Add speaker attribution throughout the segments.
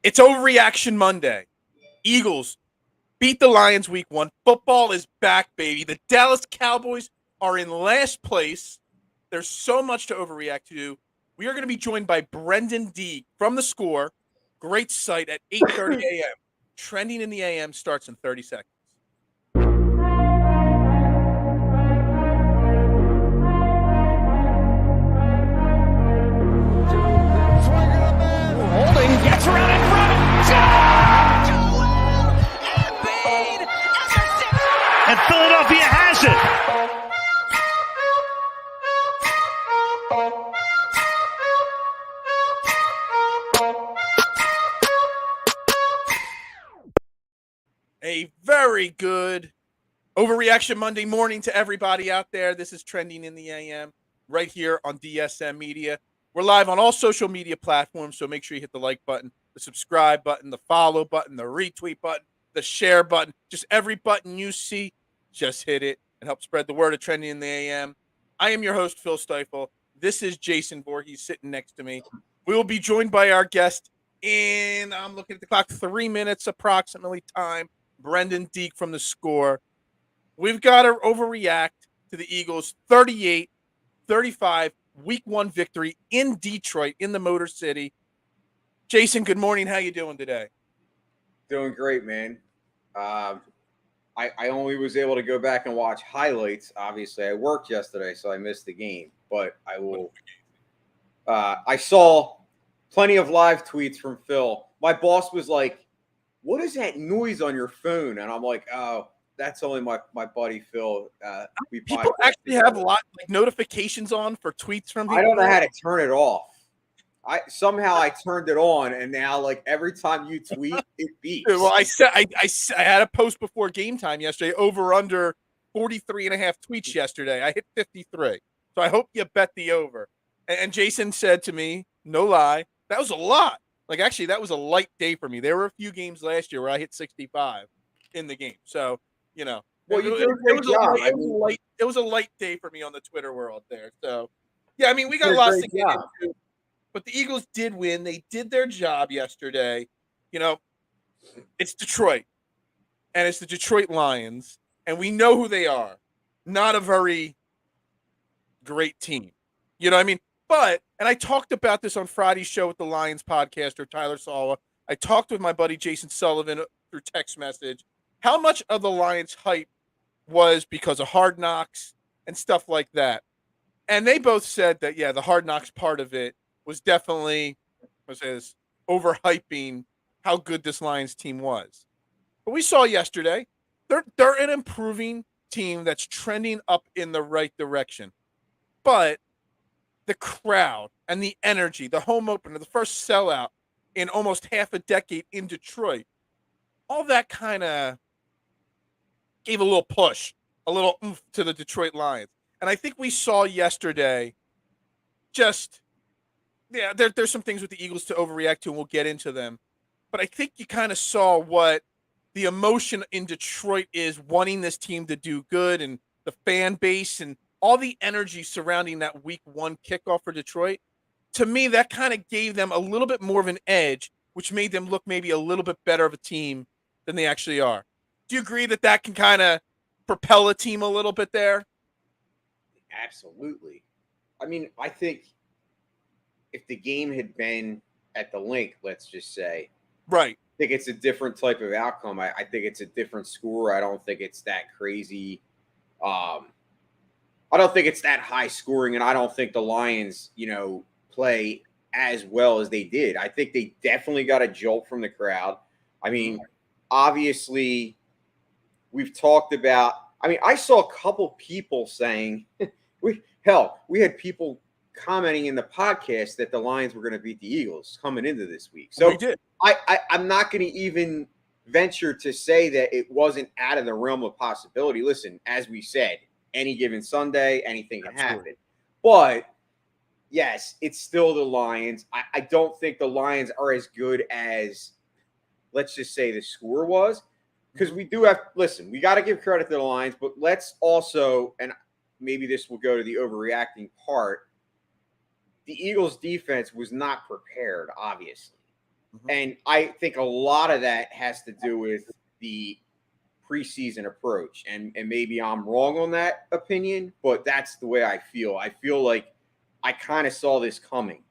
Speaker 1: It's Overreaction Monday. Eagles beat the Lions week 1. Football is back, baby. The Dallas Cowboys are in last place. There's so much to overreact to. We are going to be joined by Brenden Deeg from The Score. Great site at 8:30 a.m. Trending in the AM starts in 30 seconds.
Speaker 2: Holding gets around in front.
Speaker 3: And Philadelphia has it.
Speaker 1: A very good Overreaction Monday morning to everybody out there. This is Trending in the AM right here on DSM Media. We're live on all social media platforms, so make sure you hit the like button, the subscribe button, the follow button, the retweet button, the share button. Just every button you see, just hit it and help spread the word of Trending in the AM. I am your host, Phil Stiefel. This is Jason Voorhees sitting next to me. We will be joined by our guest in, I'm looking at the clock, 3 minutes approximately time, Brenden Deeg from The Score. We've got to overreact to the Eagles' 38-35 Week 1 victory in Detroit, in the Motor City. Jason, good morning. How you doing today?
Speaker 4: Doing great, man. I only was able to go back and watch highlights. Obviously, I worked yesterday, so I missed the game. But I will. I saw plenty of live tweets from Phil. My boss was like, "What is that noise on your phone?" And I'm like, "Oh, that's only my buddy Phil."
Speaker 1: People actually have a lot like notifications on for tweets from people.
Speaker 4: I don't know how to turn it off. I turned it on, and now like every time you tweet, it beeps.
Speaker 1: Well, I had a post before game time yesterday, over under 43.5 tweets yesterday. I hit 53. So I hope you bet the over. And Jason said to me, no lie, that was a lot. Like, actually, that was a light day for me. There were a few games last year where I hit 65 in the game. So, you know.
Speaker 4: Well, you did a great job.
Speaker 1: It was a light day for me on the Twitter world there. So, yeah, I mean, we got lots to get into. But the Eagles did win. They did their job yesterday. You know, it's Detroit. And it's the Detroit Lions. And we know who they are. Not a very great team. You know what I mean? But, and I talked about this on Friday's show with the Lions podcaster, Tyler Salwa. I talked with my buddy Jason Sullivan through text message. How much of the Lions' hype was because of Hard Knocks and stuff like that. And they both said that, yeah, the Hard Knocks part of it was definitely overhyping how good this Lions team was. But we saw yesterday, they're an improving team that's trending up in the right direction. But the crowd and the energy, the home opener, the first sellout in almost half a decade in Detroit, all that kind of gave a little push, a little oomph to the Detroit Lions. And I think we saw yesterday just, yeah, there's some things with the Eagles to overreact to, and we'll get into them. But I think you kind of saw what the emotion in Detroit is, wanting this team to do good, and the fan base and all the energy surrounding that Week 1 kickoff for Detroit. To me, that kind of gave them a little bit more of an edge, which made them look maybe a little bit better of a team than they actually are. Do you agree that that can kind of propel a team a little bit there?
Speaker 4: Absolutely. I mean, I think if the game had been at the link, let's just say,
Speaker 1: right,
Speaker 4: I think it's a different type of outcome. I think it's a different score. I don't think it's that crazy. I don't think it's that high scoring, and I don't think the Lions, play as well as they did. I think they definitely got a jolt from the crowd. I mean, obviously, we've talked about. I mean, I saw a couple people saying, we had people commenting in the podcast that the Lions were going to beat the Eagles coming into this week. So
Speaker 1: we did.
Speaker 4: I'm not going to even venture to say that it wasn't out of the realm of possibility. Listen, as we said, any given Sunday, anything can happen. But yes, it's still the Lions. I don't think the Lions are as good as, let's just say, the score was. Because we do have – listen, we got to give credit to the Lions, but let's also – and maybe this will go to the overreacting part – the Eagles' defense was not prepared, obviously.
Speaker 1: Mhm.
Speaker 4: And I think a lot of that has to do with the preseason approach. And maybe I'm wrong on that opinion, but that's the way I feel. I feel like I kind of saw this coming.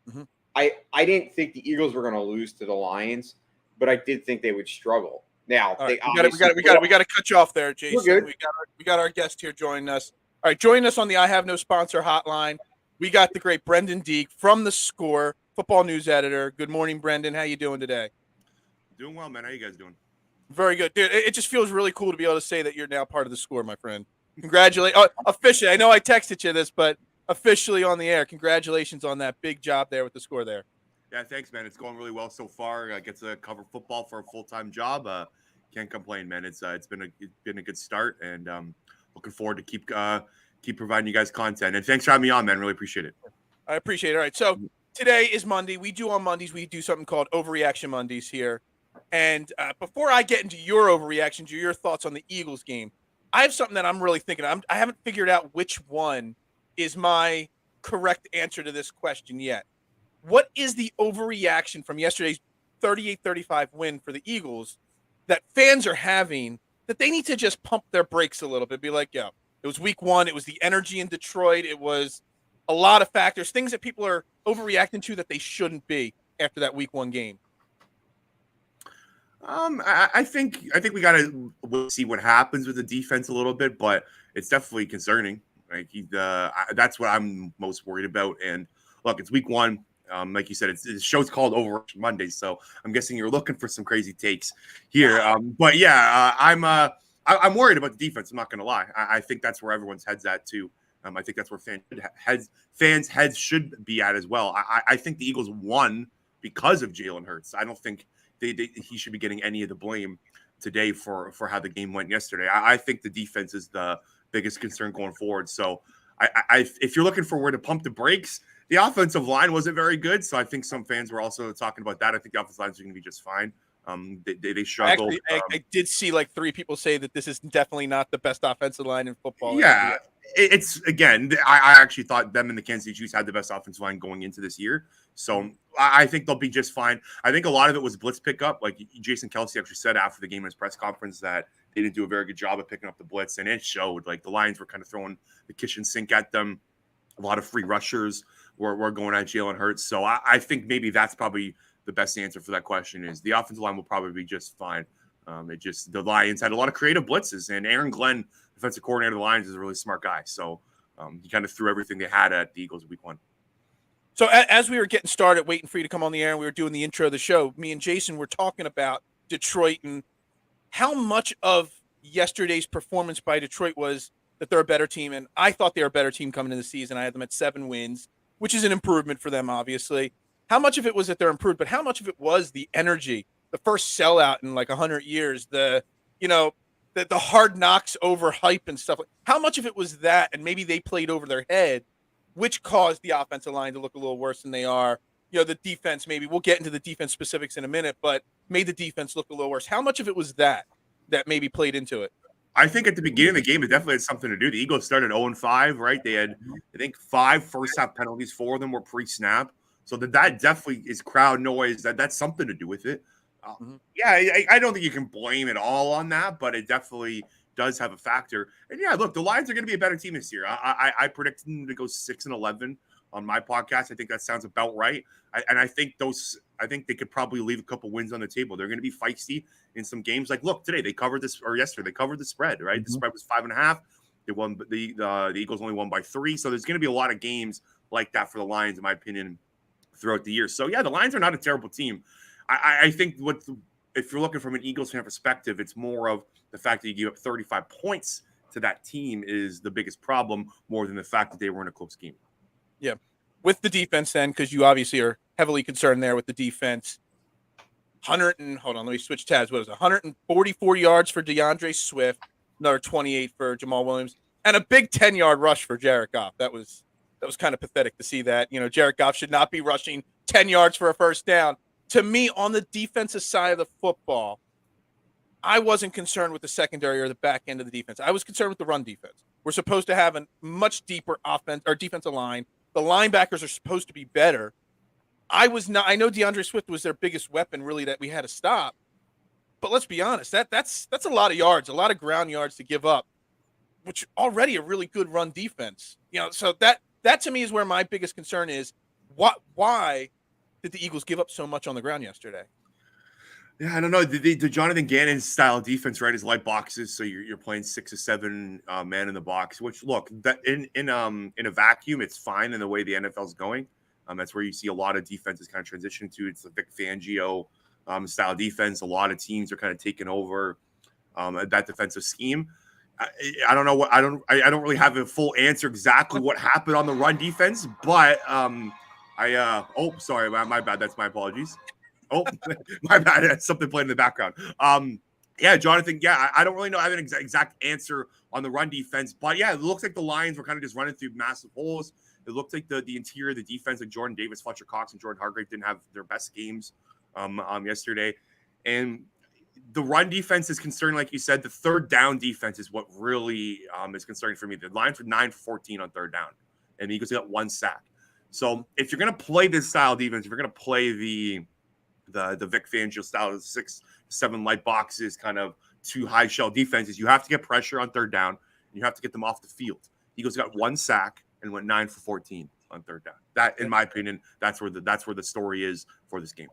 Speaker 1: Mhm.
Speaker 4: I didn't think the Eagles were going to lose to the Lions, but I did think they would struggle. Now,
Speaker 1: All
Speaker 4: they
Speaker 1: right, we got to cut you off there,
Speaker 4: We're
Speaker 1: Jason.
Speaker 4: good.
Speaker 1: We got our guest here joining us. All right, joining us on the I Have No Sponsor hotline. We got the great Brenden Deeg from The Score, football news editor. Good morning, Brenden. How you doing today?
Speaker 5: Doing well, man. How you guys doing?
Speaker 1: Very good, dude. It just feels really cool to be able to say that you're now part of The Score, my friend. Congratulations, officially. I know I texted you this, but officially on the air. Congratulations on that big job there with The Score there.
Speaker 5: Yeah, thanks, man. It's going really well so far. I get to cover football for a full-time job. Can't complain, man. It's been a good start, and looking forward to keep providing you guys content. And thanks for having me on, man. Really appreciate it.
Speaker 1: I appreciate it. All right, so today is Monday. On Mondays we do something called Overreaction Mondays here. And before I get into your overreactions, your thoughts on the Eagles game, I have something that I'm really thinking. I haven't figured out which one is my correct answer to this question yet. What is the overreaction from yesterday's 38-35 win for the Eagles that fans are having that they need to just pump their brakes a little bit? Be like, yo, it was week one. It was the energy in Detroit. It was a lot of factors, things that people are overreacting to that they shouldn't be after that week one game.
Speaker 5: I think we gotta see what happens with the defense a little bit, but it's definitely concerning. Like that's what I'm most worried about. And look, it's week one. Like you said, the show's called Overreaction Monday, so I'm guessing you're looking for some crazy takes here. But yeah, I'm worried about the defense. I'm not gonna lie. I think that's where everyone's heads at too. I think that's where fans' heads should be at as well. I think the Eagles won because of Jalen Hurts. I don't think he should be getting any of the blame today for how the game went yesterday. I think the defense is the biggest concern going forward. So if you're looking for where to pump the brakes, the offensive line wasn't very good. So I think some fans were also talking about that. I think the offensive lines are going to be just fine. They struggled.
Speaker 1: Actually, I did see like 3 people say that this is definitely not the best offensive line in football.
Speaker 5: Yeah, it's again. I actually thought them and the Kansas City Chiefs had the best offensive line going into this year, so I think they'll be just fine. I think a lot of it was blitz pickup. Like Jason Kelce actually said after the game in his press conference that they didn't do a very good job of picking up the blitz, and it showed. Like the Lions were kind of throwing the kitchen sink at them. A lot of free rushers were going at Jalen Hurts, so I think maybe that's probably the best answer for that question is the offensive line will probably be just fine. The Lions had a lot of creative blitzes, and Aaron Glenn, defensive coordinator of the Lions, is a really smart guy. So he kind of threw everything they had at the Eagles week one.
Speaker 1: So as we were getting started, waiting for you to come on the air, and we were doing the intro of the show, me and Jason were talking about Detroit and how much of yesterday's performance by Detroit was that they're a better team. And I thought they were a better team coming into the season. I had them at 7 wins, which is an improvement for them, obviously. How much of it was that they're improved, but how much of it was the energy, the first sellout in like 100 years, the hard knocks over hype and stuff. How much of it was that, and maybe they played over their head, which caused the offensive line to look a little worse than they are. The defense, maybe we'll get into the defense specifics in a minute, but made the defense look a little worse. How much of it was that maybe played into it?
Speaker 5: I think at the beginning of the game, it definitely had something to do. The Eagles started 0-5, right? They had, I think, 5 first-half penalties. 4 of them were pre-snap. So that definitely is crowd noise. That's something to do with it. Yeah, I don't think you can blame it all on that, but it definitely does have a factor. And yeah, look, the Lions are going to be a better team this year. I predict them to go 6-11 on my podcast. I think that sounds about right. I think they could probably leave a couple wins on the table. They're going to be feisty in some games. Like, look, today they covered this, or yesterday they covered the spread. Right, the spread was 5.5. They won. The Eagles only won by 3. So there's going to be a lot of games like that for the Lions, in my opinion, throughout the year. So yeah, the Lions are not a terrible team. I think if you're looking from an Eagles fan perspective, it's more of the fact that you give up 35 points to that team is the biggest problem, more than the fact that they were in a close game.
Speaker 1: Yeah, with the defense then, because you obviously are heavily concerned there with the defense. Hold on, let me switch tabs. What is it? 144 yards for DeAndre Swift, another 28 for Jamal Williams, and a big 10-yard rush for Jared Goff. That was kind of pathetic to see that. Jared Goff should not be rushing 10 yards for a first down. To me, on the defensive side of the football, I wasn't concerned with the secondary or the back end of the defense. I was concerned with the run defense. We're supposed to have a much deeper offense or defensive line. The linebackers are supposed to be better. I know DeAndre Swift was their biggest weapon, really, that we had to stop. But let's be honest, that's a lot of yards, a lot of ground yards to give up, which already a really good run defense. So that to me is where my biggest concern is. Why did the Eagles give up so much on the ground yesterday?
Speaker 5: Yeah, I don't know. The Jonathan Gannon style defense, right, is light boxes, so you're playing 6 or 7 man in the box. Which, look, that in a vacuum, it's fine in the way the NFL's going. That's where you see a lot of defenses kind of transition to. It's the Vic Fangio style defense. A lot of teams are kind of taking over that defensive scheme. I don't know what I don't really have a full answer exactly what happened on the run defense, but sorry, my bad. That's my apologies. Oh, my bad. Something playing in the background. Yeah, Jonathan. Yeah, I don't really know. I have an exact answer on the run defense, but yeah, it looks like the Lions were kind of just running through massive holes. It looked like the interior of the defense, like Jordan Davis, Fletcher Cox, and Jordan Hargrave didn't have their best games yesterday. And the run defense is concerning, like you said. The third down defense is what really is concerning for me. The Lions were 9 for 14 on third down, and the Eagles got 1 sack. So if you're going to play this style defense, if you're going to play the Vic Fangio style of 6, 7 light boxes, kind of 2 high shell defenses, you have to get pressure on third down, and you have to get them off the field. Eagles got 1 sack and went 9 for 14 on third down. That, in my opinion, that's where the story is for this game.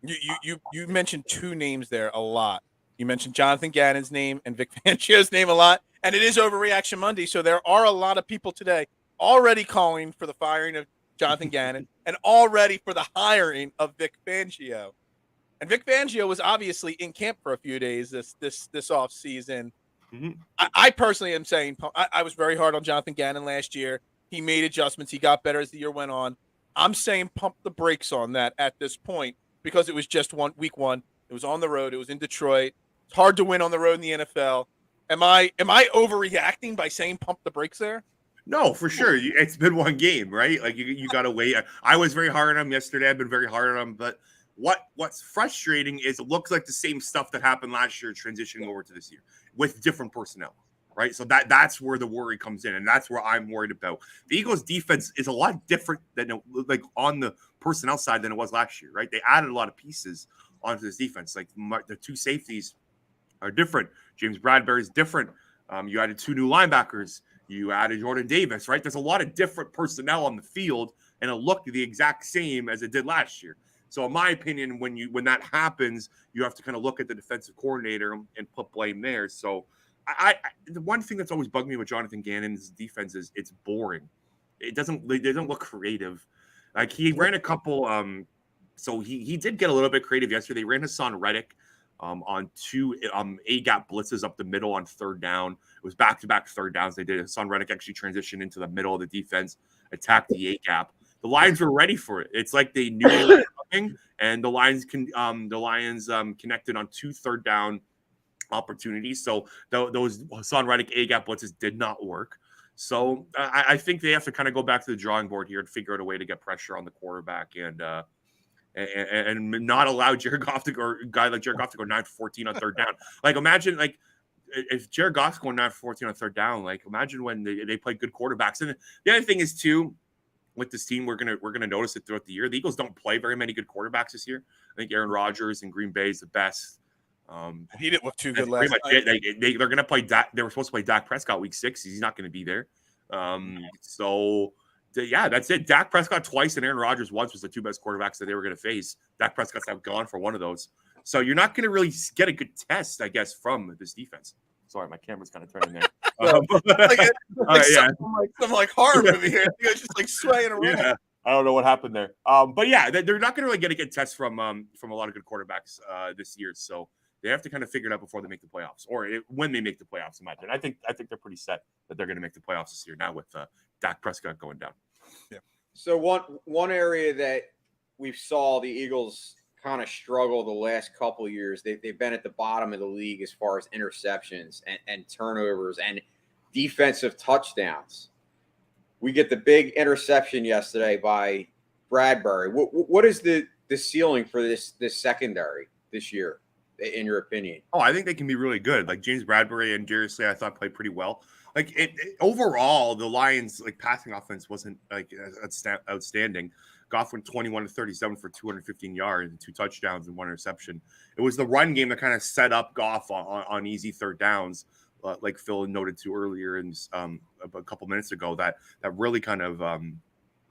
Speaker 1: You mentioned 2 names there a lot. You mentioned Jonathan Gannon's name and Vic Fangio's name a lot, and it is Overreaction Monday, so there are a lot of people today already calling for the firing of Jonathan Gannon and already for the hiring of Vic Fangio. And Vic Fangio was obviously in camp for a few days this off season.
Speaker 5: Mm-hmm.
Speaker 1: I personally am saying I was very hard on Jonathan Gannon last year. He made adjustments. He got better as the year went on. I'm saying pump the brakes on that at this point because it was just week 1. It was on the road. It was in Detroit. It's hard to win on the road in the NFL. Am I overreacting by saying pump the brakes there?
Speaker 5: No, for sure. It's been 1 game, right? Like you got to wait. I was very hard on him yesterday. I've been very hard on him, but what's frustrating is it looks like the same stuff that happened last year transitioning over to this year with different personnel, right? So that's where the worry comes in, and that's where I'm worried about. The Eagles' defense is a lot different than like on the personnel side than it was last year, right? They added a lot of pieces onto this defense. Like the 2 safeties are different. James Bradbury is different. You added 2 new linebackers. You added Jordan Davis, right? There's a lot of different personnel on the field, and it looked the exact same as it did last year. So in my opinion, when that happens, you have to kind of look at the defensive coordinator and put blame there. So the one thing that's always bugged me with Jonathan Gannon's defense is it's boring. They don't look creative. Like he ran a couple so he did get a little bit creative yesterday. They ran Hassan Reddick on 2 A-gap blitzes up the middle on third down. It was back-to-back third downs. They did. Hassan Reddick actually transitioned into the middle of the defense, attacked the A-gap. The Lions were ready for it. It's like they knew it was coming, and the Lions connected on 2 third down opportunities. So those Hassan Reddick A-gap blitzes did not work. So I think they have to kind of go back to the drawing board here and figure out a way to get pressure on the quarterback and not allow Jared Goff or a guy like Jared Goff to go 9 for 14 on third down. Like imagine like if Jared Goff's going 9 for 14 on third down, like imagine when they play good quarterbacks. And the other thing is too, with this team, we're gonna notice it throughout the year. The Eagles don't play very many good quarterbacks this year. I think Aaron Rodgers in Green Bay is the best.
Speaker 1: He didn't look too good last night.
Speaker 5: They're going to play Dak. They were supposed to play Dak Prescott week 6. He's not going to be there. That's it. Dak Prescott twice and Aaron Rodgers once was the 2 best quarterbacks that they were going to face. Dak Prescott's out gone for one of those. So you're not going to really get a good test, I guess, from this defense. Sorry, my camera's kind of turning there.
Speaker 1: Some horror movie here. You guys just like swaying around.
Speaker 5: Yeah. I don't know what happened there. But yeah, they're not going to really get a good test from a lot of good quarterbacks this year. So they have to kind of figure it out before they make the playoffs, or when they make the playoffs. In my opinion, I think they're pretty set that they're going to make the playoffs this year now with Dak Prescott going down.
Speaker 1: Yeah.
Speaker 4: So one area that we saw the Eagles kind of struggle the last couple of years, they've been at the bottom of the league as far as interceptions and turnovers and defensive touchdowns. We get the big interception yesterday by Bradbury. What is the ceiling for this secondary this year, in your opinion?
Speaker 5: Oh, I think they can be really good. Like James Bradbury and Darius Slay, I thought played pretty well. Like overall, the Lions' like passing offense wasn't like outstanding. Goff went 21-37 for 215 yards and 2 touchdowns and 1 interception. It was the run game that kind of set up Goff on easy third downs, like Phil noted to earlier in a couple minutes ago, that really kind of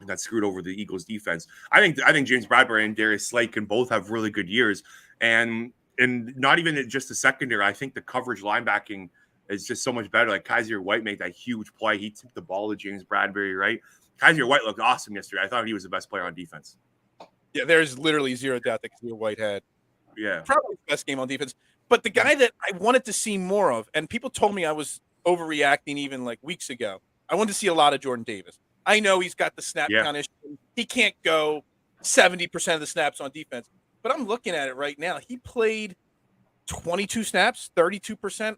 Speaker 5: that screwed over the Eagles defense. I think James Bradbury and Darius Slay can both have really good years, and not even just the secondary. I think the coverage linebacking is just so much better. Like Kaiser White made that huge play. He tipped the ball to James Bradbury, right? Kaiser White looked awesome yesterday. I thought he was the best player on defense.
Speaker 1: Yeah, there's literally zero doubt that Kaiser White had probably the best game on defense. But the guy that I wanted to see more of, and people told me I was overreacting even like weeks ago, I wanted to see a lot of Jordan Davis. I know he's got the snap count issue. He can't go 70% of the snaps on defense. But I'm looking at it right now. He played 22 snaps, 32%.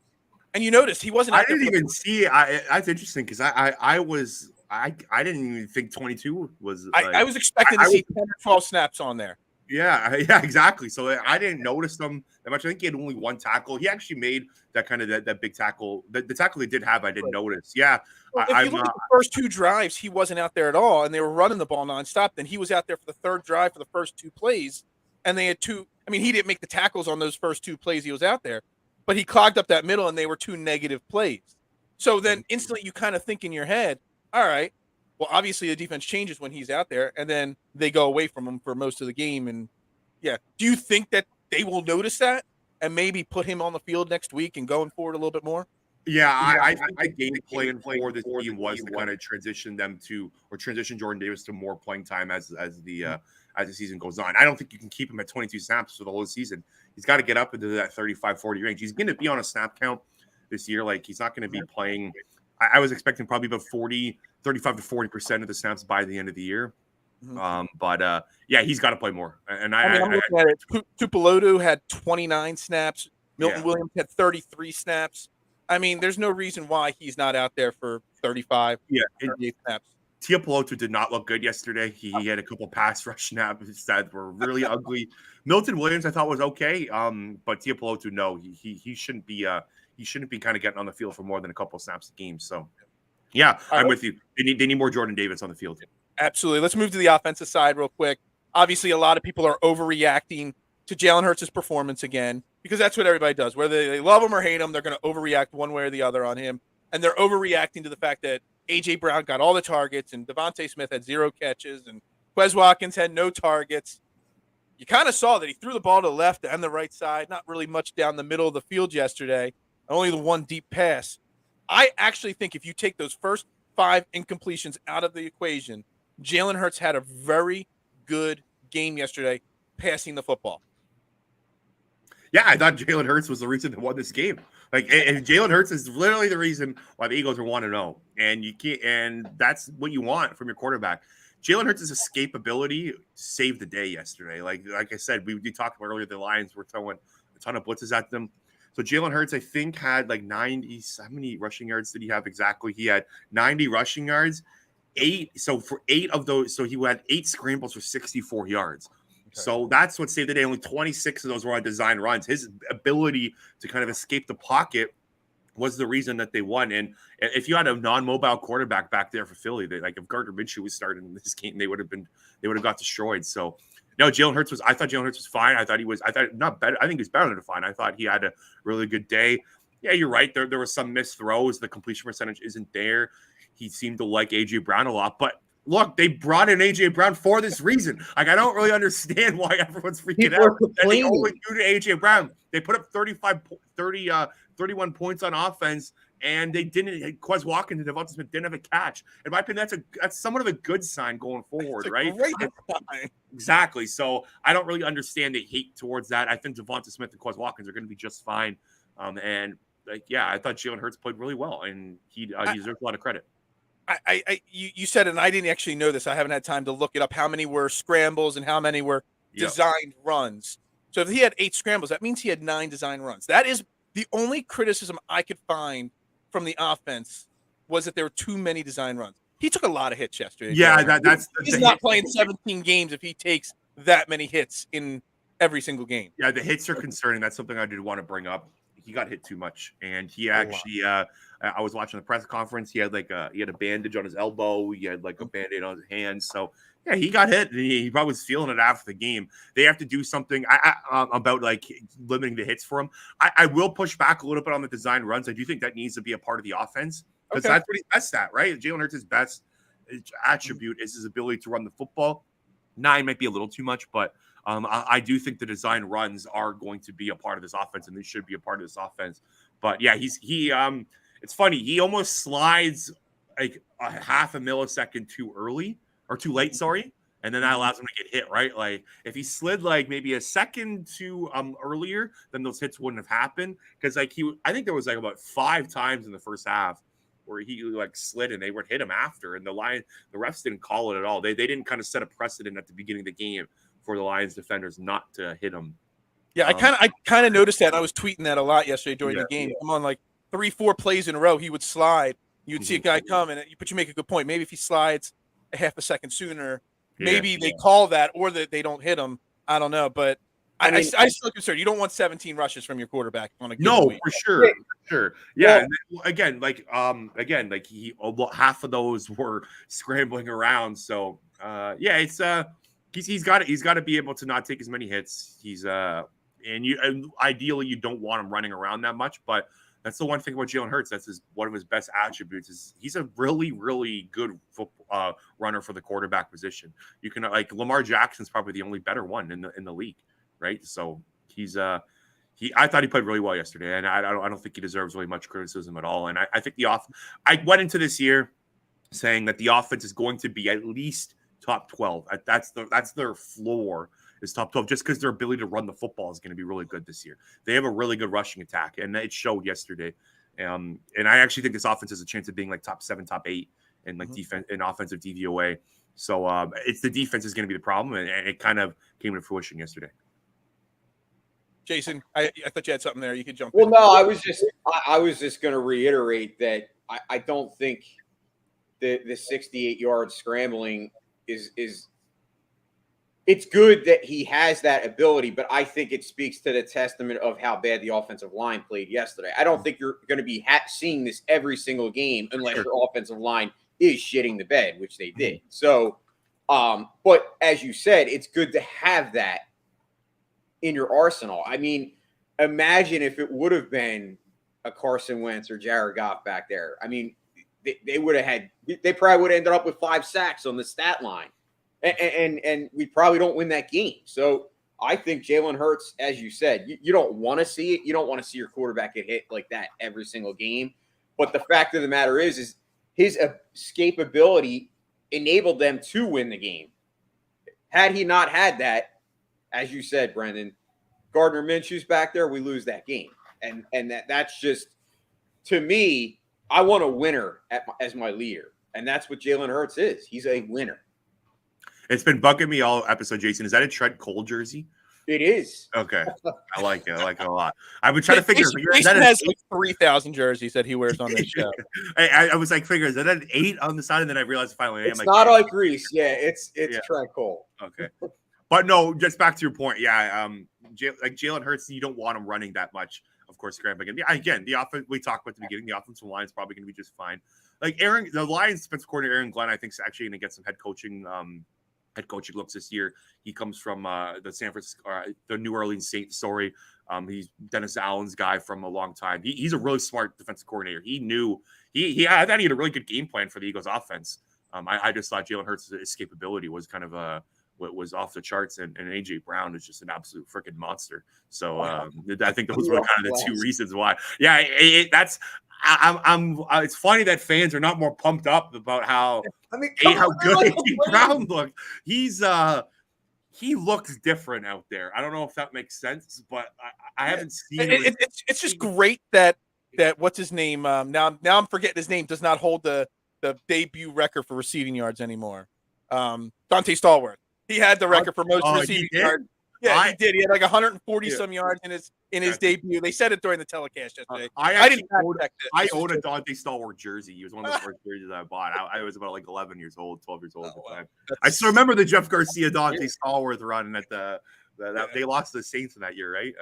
Speaker 1: And you noticed he wasn't.
Speaker 5: I didn't even see it. That's interesting because I didn't even think 22 was.
Speaker 1: I was expecting to see 10 or 12 snaps on there.
Speaker 5: Yeah, exactly. So I didn't notice them that much. I think he had only 1 tackle. He actually made that kind of that big tackle. The tackle he did have, I didn't notice. Yeah.
Speaker 1: Well, if you look at the first 2 drives, he wasn't out there at all, and they were running the ball nonstop. Then he was out there for the 3rd drive for the first 2 plays, and they had 2. I mean, he didn't make the tackles on those first 2 plays he was out there, but he clogged up that middle, and they were 2 negative plays. So then instantly you kind of think in your head, all right, well, obviously the defense changes when he's out there, and then they go away from him for most of the game. And do you think that they will notice that and maybe put him on the field next week and going forward a little bit more?
Speaker 5: Yeah, I think game plan for this team was to kind of transition Jordan Davis to more playing time as the season goes on. I don't think you can keep him at 22 snaps for the whole season. He's got to get up into that 35-40 range. He's going to be on a snap count this year. Like, he's not going to be playing. I was expecting probably about 35 to 40% of the snaps by the end of the year. But he's got to play more. And
Speaker 1: I'm looking at it. Tupelodu had 29 snaps. Milton Williams had 33 snaps. I mean, there's no reason why he's not out there for 35, 38 snaps.
Speaker 5: Tupelodu did not look good yesterday. He had a couple pass rush snaps that were really ugly. Milton Williams, I thought, was okay. But Tupelodu, no, he shouldn't be. He shouldn't be kind of getting on the field for more than a couple snaps a game. So, I'm with you. They need more Jordan Davis on the field.
Speaker 1: Absolutely. Let's move to the offensive side real quick. Obviously, a lot of people are overreacting to Jalen Hurts' performance again, because that's what everybody does. Whether they love him or hate him, they're going to overreact one way or the other on him. And they're overreacting to the fact that A.J. Brown got all the targets and Devontae Smith had 0 catches and Quez Watkins had no targets. You kind of saw that he threw the ball to the left and the right side, not really much down the middle of the field yesterday, only the 1 deep pass. I actually think if you take those first 5 incompletions out of the equation, Jalen Hurts had a very good game yesterday passing the football.
Speaker 5: Yeah, I thought Jalen Hurts was the reason they won this game. And Jalen Hurts is literally the reason why the Eagles are 1-0. And you can't, and that's what you want from your quarterback. Jalen Hurts' escapability saved the day yesterday. Like I said, we talked about earlier, the Lions were throwing a ton of blitzes at them. So Jalen Hurts, I think, had like 90. How many rushing yards did he have exactly? He had 90 rushing yards. 8. So for 8 of those, so he had 8 scrambles for 64 yards. Okay. So that's what saved the day. Only 26 of those were on design runs. His ability to kind of escape the pocket was the reason that they won. And if you had a non-mobile quarterback back there for Philly, if Gardner Minshew was starting in this game, they would have got destroyed. So no, I thought Jalen Hurts was fine. I thought not better. I think he's better than fine. I thought he had a really good day. Yeah, you're right. There were some missed throws. The completion percentage isn't there. He seemed to like A.J. Brown a lot, but look, they brought in A.J. Brown for this reason. I don't really understand why everyone's freaking out. And they only do to A.J. Brown. They put up 31 points on offense, and they didn't. Quez Watkins and Devontae Smith didn't have a catch. In my opinion, that's somewhat of a good sign going forward, right?
Speaker 1: Great sign.
Speaker 5: Exactly. So I don't really understand the hate towards that. I think Devontae Smith and Quez Watkins are going to be just fine. I thought Jalen Hurts played really well, and he deserves a lot of credit.
Speaker 1: You said it, and I didn't actually know this. I haven't had time to look it up. How many were scrambles and how many were designed runs? So if he had 8 scrambles, that means he had 9 design runs. That is the only criticism I could find from the offense, was that there were too many design runs. He took a lot of hits yesterday.
Speaker 5: Yeah,
Speaker 1: he's not playing 17 games if he takes that many hits in every single game.
Speaker 5: Yeah, the hits are concerning. That's something I did want to bring up. He got hit too much, and he actually. I was watching the press conference. He had a bandage on his elbow. He had like a Band-Aid on his hand. So Yeah, he got hit. He probably was feeling it after the game. They have to do something about like limiting the hits for him. I will push back a little bit on the design runs. I do think that needs to be a part of the offense because that's what he's best at, right? Jalen Hurts' best attribute is his ability to run the football. 9 might be a little too much, but I do think the design runs are going to be a part of this offense, and they should be a part of this offense. But yeah, it's funny. He almost slides like a half a millisecond too early or too late, sorry. And then that allows him to get hit, right? Like if he slid like maybe a second too earlier, then those hits wouldn't have happened. Because like I think there was like about 5 times in the first half where he like slid and they would hit him after, and the refs didn't call it at all. They didn't kind of set a precedent at the beginning of the game for the Lions defenders not to hit him.
Speaker 1: Yeah, I kind of noticed that. I was tweeting that a lot yesterday during the game. Come on, like 3-4 plays in a row, he would slide. You'd see a guy come, but you make a good point. Maybe if he slides a half a second sooner, maybe they call that, or that they don't hit him. I don't know, but I still concerned. You don't want 17 rushes from your quarterback on a given week.
Speaker 5: For sure. Yeah. Well, again, he half of those were scrambling around. So it's he's got to be able to not take as many hits. And ideally you don't want him running around that much, but that's the one thing about Jalen Hurts. That's one of his best attributes is he's a really, really good runner for the quarterback position. You can like Lamar Jackson's probably the only better one in the league, right? So I thought he played really well yesterday, and I don't think he deserves really much criticism at all. And I think I went into this year saying that the offense is going to be at least top 12. That's their floor. Is top 12 just because their ability to run the football is going to be really good this year. They have a really good rushing attack, and it showed yesterday. And I actually think this offense has a chance of being like top 7, top 8 in like defense and offensive DVOA. So it's the defense is going to be the problem, and it kind of came to fruition yesterday.
Speaker 1: Jason, I thought you had something there. You could jump in.
Speaker 4: Well, no, I was just going to reiterate that I don't think the 68 yard scrambling is it's good that he has that ability, but I think it speaks to the testament of how bad the offensive line played yesterday. I don't think you're going to be seeing this every single game unless your offensive line is shitting the bed, which they did. So, but as you said, it's good to have that in your arsenal. I mean, imagine if it would have been a Carson Wentz or Jared Goff back there. I mean, they probably would have ended up with 5 sacks on the stat line. And we probably don't win that game. So I think Jalen Hurts, as you said, you don't want to see it. You don't want to see your quarterback get hit like that every single game. But the fact of the matter is his escapability enabled them to win the game. Had he not had that, as you said, Brenden, Gardner Minshew's back there, we lose that game. And that's just, to me, I want a winner as my leader. And that's what Jalen Hurts is. He's a winner.
Speaker 5: It's been bugging me all episode, Jason. Is that a Trent Cole jersey?
Speaker 4: It is.
Speaker 5: Okay. I like it. I like it a lot. I've been trying to figure
Speaker 1: Jason has like 3,000 jerseys that he wears on this show.
Speaker 5: I was like, is that an 8 on the side? And then I realized finally
Speaker 4: it's not like Reese. Yeah, it's Trent Cole.
Speaker 5: Okay. But no, just back to your point. Yeah. Like Jalen Hurts, you don't want him running that much, of course, scrambling. Again, the offense we talked about at the beginning, the offensive line is probably going to be just fine. Like the Lions defensive coordinator Aaron Glenn, I think, is actually going to get some head coaching looks this year. He comes from the New Orleans Saints. Sorry, he's Dennis Allen's guy from a long time. He's a really smart defensive coordinator. He knew I thought he had a really good game plan for the Eagles' offense. I just thought Jalen Hurts' escapability was kind of what was off the charts, and AJ Brown is just an absolute freaking monster. So I think those were kind of the 2 reasons why. Yeah, it's funny that fans are not more pumped up about how good AJ Brown looked. He looks different out there. I don't know if that makes sense, but I haven't seen it.
Speaker 1: It's just great that what's his name? Now I'm forgetting his name. Does not hold the debut record for receiving yards anymore. Dante Stallworth. He had the record for most receiving yards. Yeah, he did. He had like 140 some yards in his debut. They said it during the telecast yesterday.
Speaker 5: I own a Dante Stallworth jersey. He was one of the first jerseys I bought. I was about like 11 years old, 12 years old at the time. I still remember the Jeff Garcia Dante Stallworth run at they lost to the Saints in that year, right?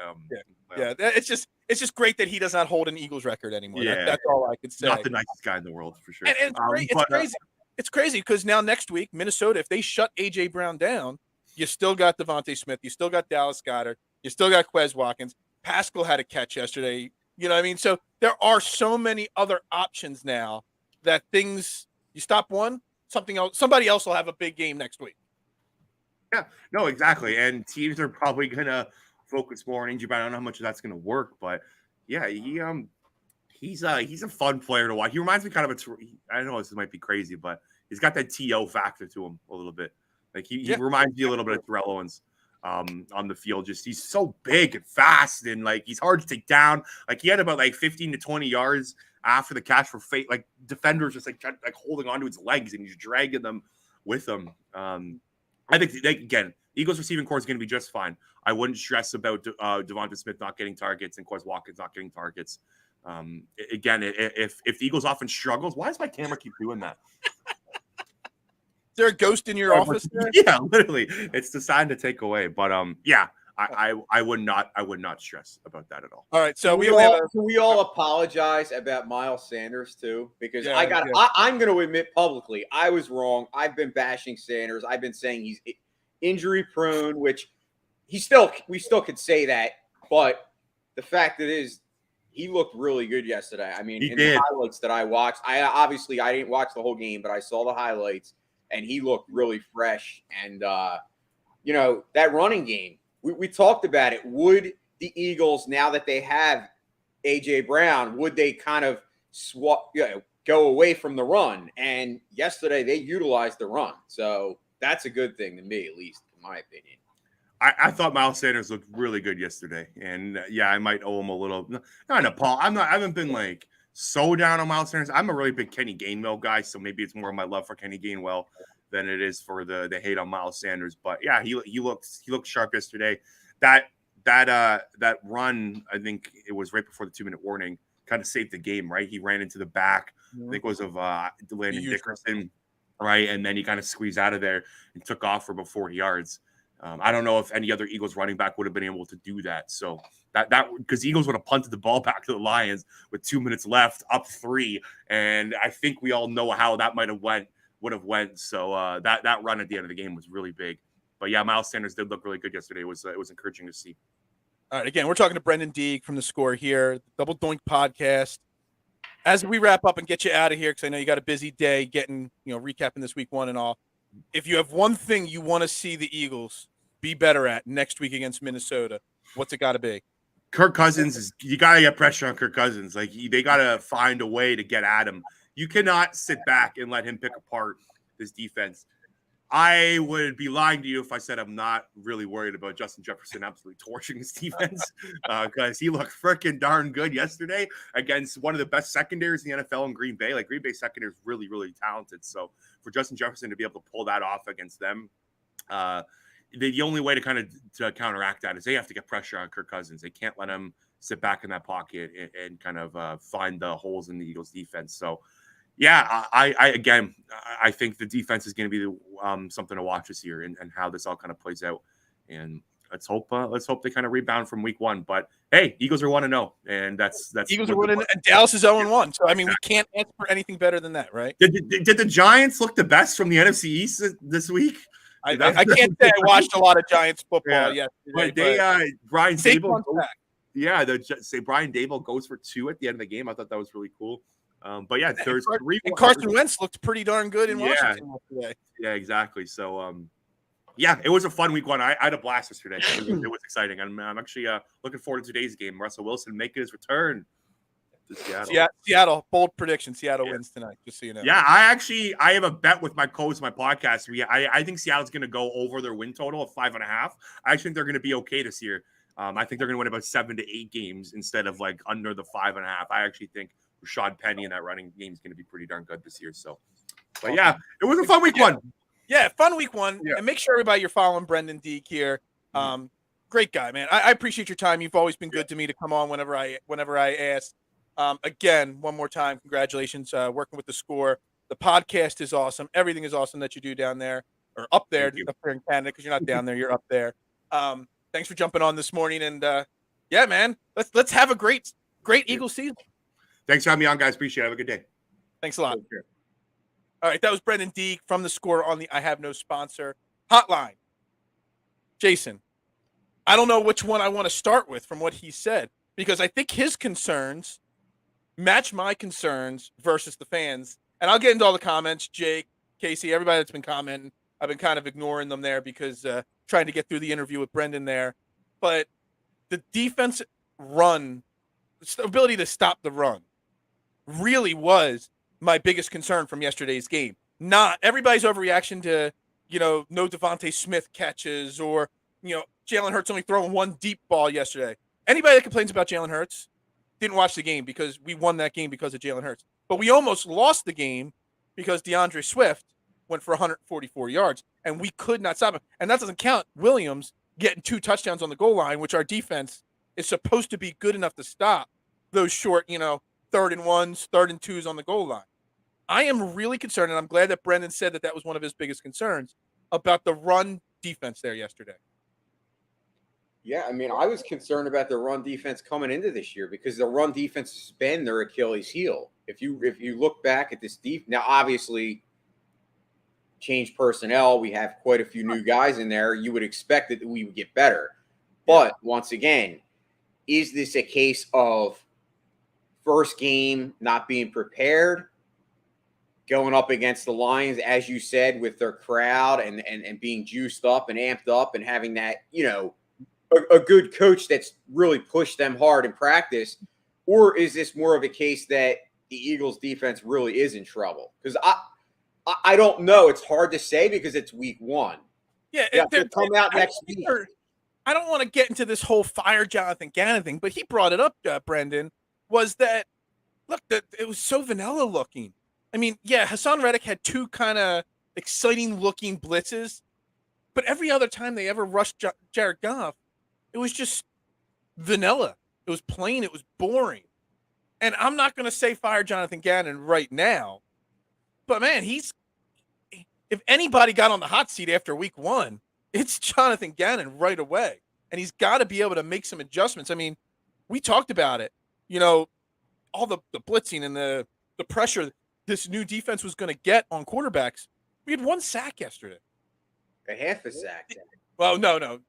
Speaker 1: It's just great that he does not hold an Eagles record anymore. That's all I could say.
Speaker 5: Not the nicest guy in the world for sure.
Speaker 1: And it's great. It's crazy. it's crazy because now next week, Minnesota, if they shut A.J. Brown down, you still got Devontae Smith. You still got Dallas Goedert. You still got Quez Watkins. Pascal had a catch yesterday. You know what I mean? So there are so many other options now that things, you stop one, somebody else will have a big game next week.
Speaker 5: Yeah, no, exactly. And teams are probably going to focus more on AJ Brown. I don't know how much of that's going to work, but yeah, he's a fun player to watch. He reminds me kind of I know this might be crazy, but he's got that TO factor to him a little bit. Like he reminds me a little bit of Terrell Owens on the field. Just he's so big and fast, and like he's hard to take down. Like he had about like 15 to 20 yards after the catch for like defenders just like holding onto his legs and he's dragging them with him. I think again, Eagles receiving core is going to be just fine. I wouldn't stress about Devonta Smith not getting targets and Quez Watkins not getting targets. Again, if the Eagles offense struggles, why does my camera keep doing that?
Speaker 1: Is there a ghost in your office there?
Speaker 5: Yeah, literally, it's designed to take away. But yeah, I would not stress about that at all.
Speaker 1: All right, so
Speaker 4: can we all apologize about Miles Sanders too? Because I'm going to admit publicly I was wrong. I've been bashing Sanders. I've been saying he's injury prone, which we still could say that, but the fact is he looked really good yesterday. I mean, the highlights that I watched, I didn't watch the whole game, but I saw the highlights, and he looked really fresh. And that running game, we talked about it. Would the Eagles, now that they have A.J. Brown, would they kind of go away from the run? And yesterday they utilized the run, so that's a good thing to me, at least in my opinion.
Speaker 5: I thought Miles Sanders looked really good yesterday, and yeah, I might owe him a little. Not a Paul. I haven't been like so down on Miles Sanders. I'm a really big Kenny Gainwell guy, so maybe it's more of my love for Kenny Gainwell than it is for the hate on Miles Sanders. But yeah, he looked sharp yesterday. That run, I think it was right before the 2-minute warning, kind of saved the game. Right, he ran into the back. I think it was of Landon Dickerson, right, and then he kind of squeezed out of there and took off for about 40 yards. I don't know if any other Eagles running back would have been able to do that. So that because Eagles would have punted the ball back to the Lions with 2 minutes left, up 3, and I think we all know how that would have went. So that run at the end of the game was really big. But yeah, Miles Sanders did look really good yesterday. It was encouraging to see. All
Speaker 1: right, again, we're talking to Brenden Deeg from The Score here, Double Doink Podcast. As we wrap up and get you out of here, because I know you got a busy day getting, recapping this week 1 and all. If you have one thing you want to see the Eagles be better at next week against Minnesota, what's it got to be?
Speaker 5: Kirk Cousins you got to get pressure on Kirk Cousins. Like they got to find a way to get at him. You cannot sit back and let him pick apart this defense. I would be lying to you if I said I'm not really worried about Justin Jefferson absolutely torching his defense because he looked freaking darn good yesterday against one of the best secondaries in the NFL in Green Bay. Like Green Bay secondary is really, really talented. So for Justin Jefferson to be able to pull that off against them, the only way to counteract that is they have to get pressure on Kirk Cousins. They can't let him sit back in that pocket and kind of find the holes in the Eagles defense. So yeah, I think the defense is going to be something to watch this year and how this all kind of plays out. And let's hope they kind of rebound from week 1. But hey, Eagles are 1-0, and that's
Speaker 1: Eagles are 1-0, and Dallas is 0-1. So I mean, we can't ask for anything better than that, right?
Speaker 5: Did the Giants look the best from the NFC East this week?
Speaker 1: I can't say I watched a lot of Giants football yesterday.
Speaker 5: But Brian Dable. Brian Dable goes for 2 at the end of the game. I thought that was really cool. But yeah, there's 3.
Speaker 1: And Carson Wentz looked pretty darn good in Washington today.
Speaker 5: Yeah, exactly. So, it was a fun week 1. I had a blast yesterday. It was exciting. I'm actually looking forward to today's game. Russell Wilson making his return to Seattle.
Speaker 1: Seattle, bold prediction. Seattle wins tonight, just so you know.
Speaker 5: Yeah, I have a bet with my co-host, my podcast. I think Seattle's going to go over their win total of 5.5. I actually think they're going to be okay this year. I think they're going to win about 7 to 8 games instead of like under the 5.5. I actually think Rashad Penny in that running game is going to be pretty darn good this year. So, but yeah, it was a fun week 1.
Speaker 1: Yeah, fun week 1. Yeah. And make sure everybody you're following Brenden Deeg here. Great guy, man. I appreciate your time. You've always been good to me to come on whenever I ask. Again, one more time, congratulations working with The Score. The podcast is awesome. Everything is awesome that you do down there or up there in Canada because you're not down there. You're up there. Thanks for jumping on this morning. And yeah, man, let's have a great Eagle season.
Speaker 5: Thanks for having me on, guys. Appreciate it. Have a good day.
Speaker 1: Thanks a lot. All right, that was Brenden Deeg from The Score on the I Have No Sponsor hotline. Jason, I don't know which one I want to start with from what he said, because I think his concerns match my concerns versus the fans. And I'll get into all the comments. Jake, Casey, everybody that's been commenting, I've been kind of ignoring them there because trying to get through the interview with Brenden there. But the defense run, the ability to stop the run, really was my biggest concern from yesterday's game. Not everybody's overreaction to, no Devontae Smith catches or, Jalen Hurts only throwing one deep ball yesterday. Anybody that complains about Jalen Hurts didn't watch the game, because we won that game because of Jalen Hurts. But we almost lost the game because DeAndre Swift went for 144 yards, and we could not stop him. And that doesn't count Williams getting 2 touchdowns on the goal line, which our defense is supposed to be good enough to stop those short, 3rd and 1s, 3rd and 2s on the goal line. I am really concerned, and I'm glad that Brenden said that was one of his biggest concerns about the run defense there yesterday.
Speaker 4: Yeah, I mean, I was concerned about the run defense coming into this year because the run defense has been their Achilles heel. If you look back at this now obviously change personnel, we have quite a few new guys in there. You would expect that we would get better. But once again, is this a case of first game not being prepared, going up against the Lions, as you said, with their crowd and being juiced up and amped up and having that, a good coach that's really pushed them hard in practice? Or is this more of a case that the Eagles defense really is in trouble? Because I don't know. It's hard to say because it's week 1.
Speaker 1: Yeah,
Speaker 4: they'll come out next week.
Speaker 1: I don't want to get into this whole fire Jonathan Gannon thing, but he brought it up, Brenden, was that, look, that it was so vanilla looking. I mean, yeah, Hassan Reddick had 2 kind of exciting looking blitzes, but every other time they ever rushed Jared Goff, it was just vanilla. It was plain. It was boring. And I'm not going to say fire Jonathan Gannon right now, but man, if anybody got on the hot seat after week 1, it's Jonathan Gannon right away. And he's got to be able to make some adjustments. I mean, we talked about it, all the blitzing and the pressure this new defense was going to get on quarterbacks. We had 1 sack yesterday.
Speaker 4: A half a sack.
Speaker 1: Well, no,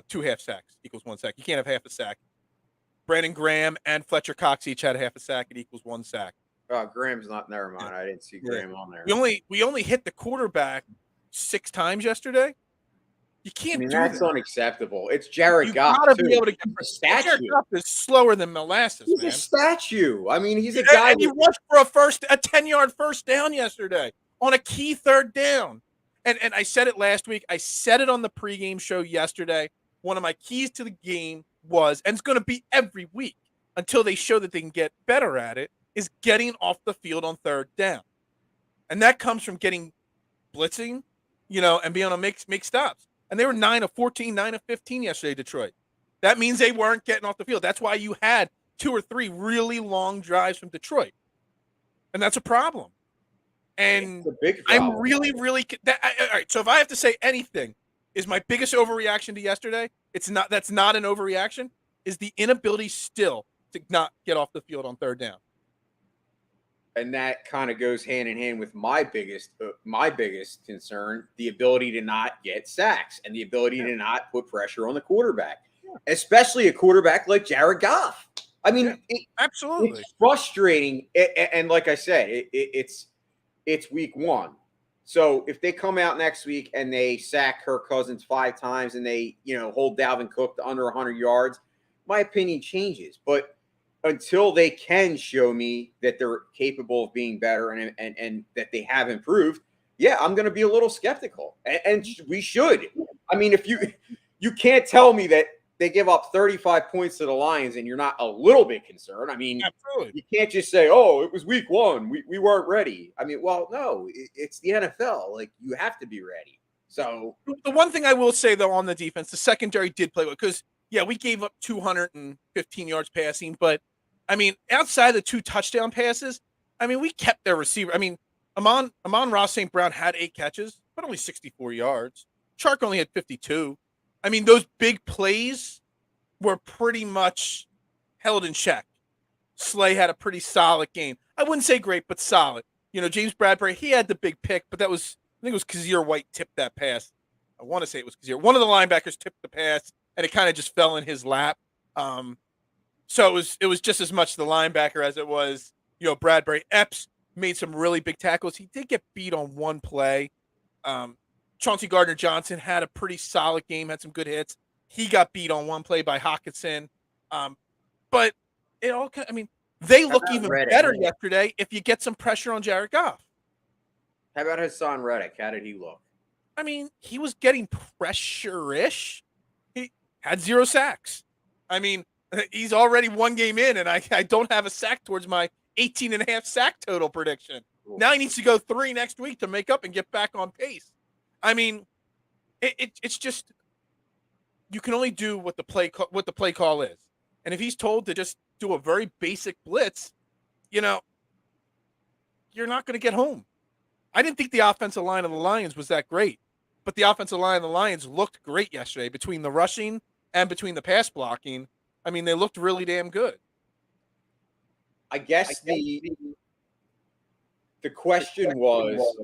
Speaker 1: 2 half sacks equals 1 sack. You can't have half a sack. Brandon Graham and Fletcher Cox each had a half a sack. It equals 1 sack.
Speaker 4: Oh, Graham's not. Never mind. I didn't see Graham on there.
Speaker 1: We only hit the quarterback 6 times yesterday. You can't do that.
Speaker 4: That's unacceptable. It's Jared Goff.
Speaker 1: You gotta be able to get
Speaker 4: a statue.
Speaker 1: Jared Goff is slower than molasses.
Speaker 4: He's
Speaker 1: man.
Speaker 4: a statue. I mean, he's a guy.
Speaker 1: And he rushed for a 10-yard first down yesterday on a key 3rd down. And I said it last week. I said it on the pregame show yesterday. One of my keys to the game was, and it's going to be every week until they show that they can get better at it, is getting off the field on 3rd down. And that comes from getting blitzing, and being able to make stops. And they were 9 of 14, 9 of 15 yesterday, Detroit. That means they weren't getting off the field. That's why you had 2 or 3 really long drives from Detroit. And that's a problem. And
Speaker 4: a big problem.
Speaker 1: I'm really, really all right. So if I have to say anything is my biggest overreaction to yesterday, that's not an overreaction, is the inability still to not get off the field on 3rd down.
Speaker 4: And that kind of goes hand in hand with my biggest concern, the ability to not get sacks and the ability to not put pressure on the quarterback, especially a quarterback like Jared Goff. I mean,
Speaker 1: absolutely,
Speaker 4: it's frustrating. And like I said, it's week 1. So if they come out next week and they sack Kirk Cousins 5 times and they, hold Dalvin Cook to under 100 yards, my opinion changes. But until they can show me that they're capable of being better and that they have improved, I'm going to be a little skeptical. And we should. I mean, if you can't tell me that they give up 35 points to the Lions and you're not a little bit concerned. I mean, absolutely. You can't just say, oh, it was week 1. We weren't ready. I mean, well, no, it's the NFL. Like, you have to be ready. So
Speaker 1: the one thing I will say, though, on the defense, the secondary did play well because, we gave up 215 yards passing. But, I mean, outside the 2 touchdown passes, I mean, we kept their receiver. I mean, Amon-Ra St. Brown had 8 catches, but only 64 yards. Chark only had 52. I mean, those big plays were pretty much held in check. Slay had a pretty solid game. I wouldn't say great, but solid. James Bradbury, he had the big pick, but I think it was Kazir White tipped that pass. I want to say it was Kazir. One of the linebackers tipped the pass, and it kind of just fell in his lap. So it was just as much the linebacker as it was, Bradbury. Epps made some really big tackles. He did get beat on one play. Chauncey Gardner-Johnson had a pretty solid game, had some good hits. He got beat on one play by Hockenson. But they look even better yesterday if you get some pressure on Jared Goff.
Speaker 4: How about Hassan Reddick? How did he look?
Speaker 1: I mean, he was getting pressure-ish. He had 0 sacks. I mean, he's already 1 game in, and I don't have a sack towards my 18.5 sack total prediction. Cool. Now he needs to go 3 next week to make up and get back on pace. I mean, it's just you can only do what the play call is, and if he's told to just do a very basic blitz, you're not going to get home. I didn't think the offensive line of the Lions was that great, but the offensive line of the Lions looked great yesterday between the rushing and between the pass blocking. I mean, they looked really damn good.
Speaker 4: I guess the question was,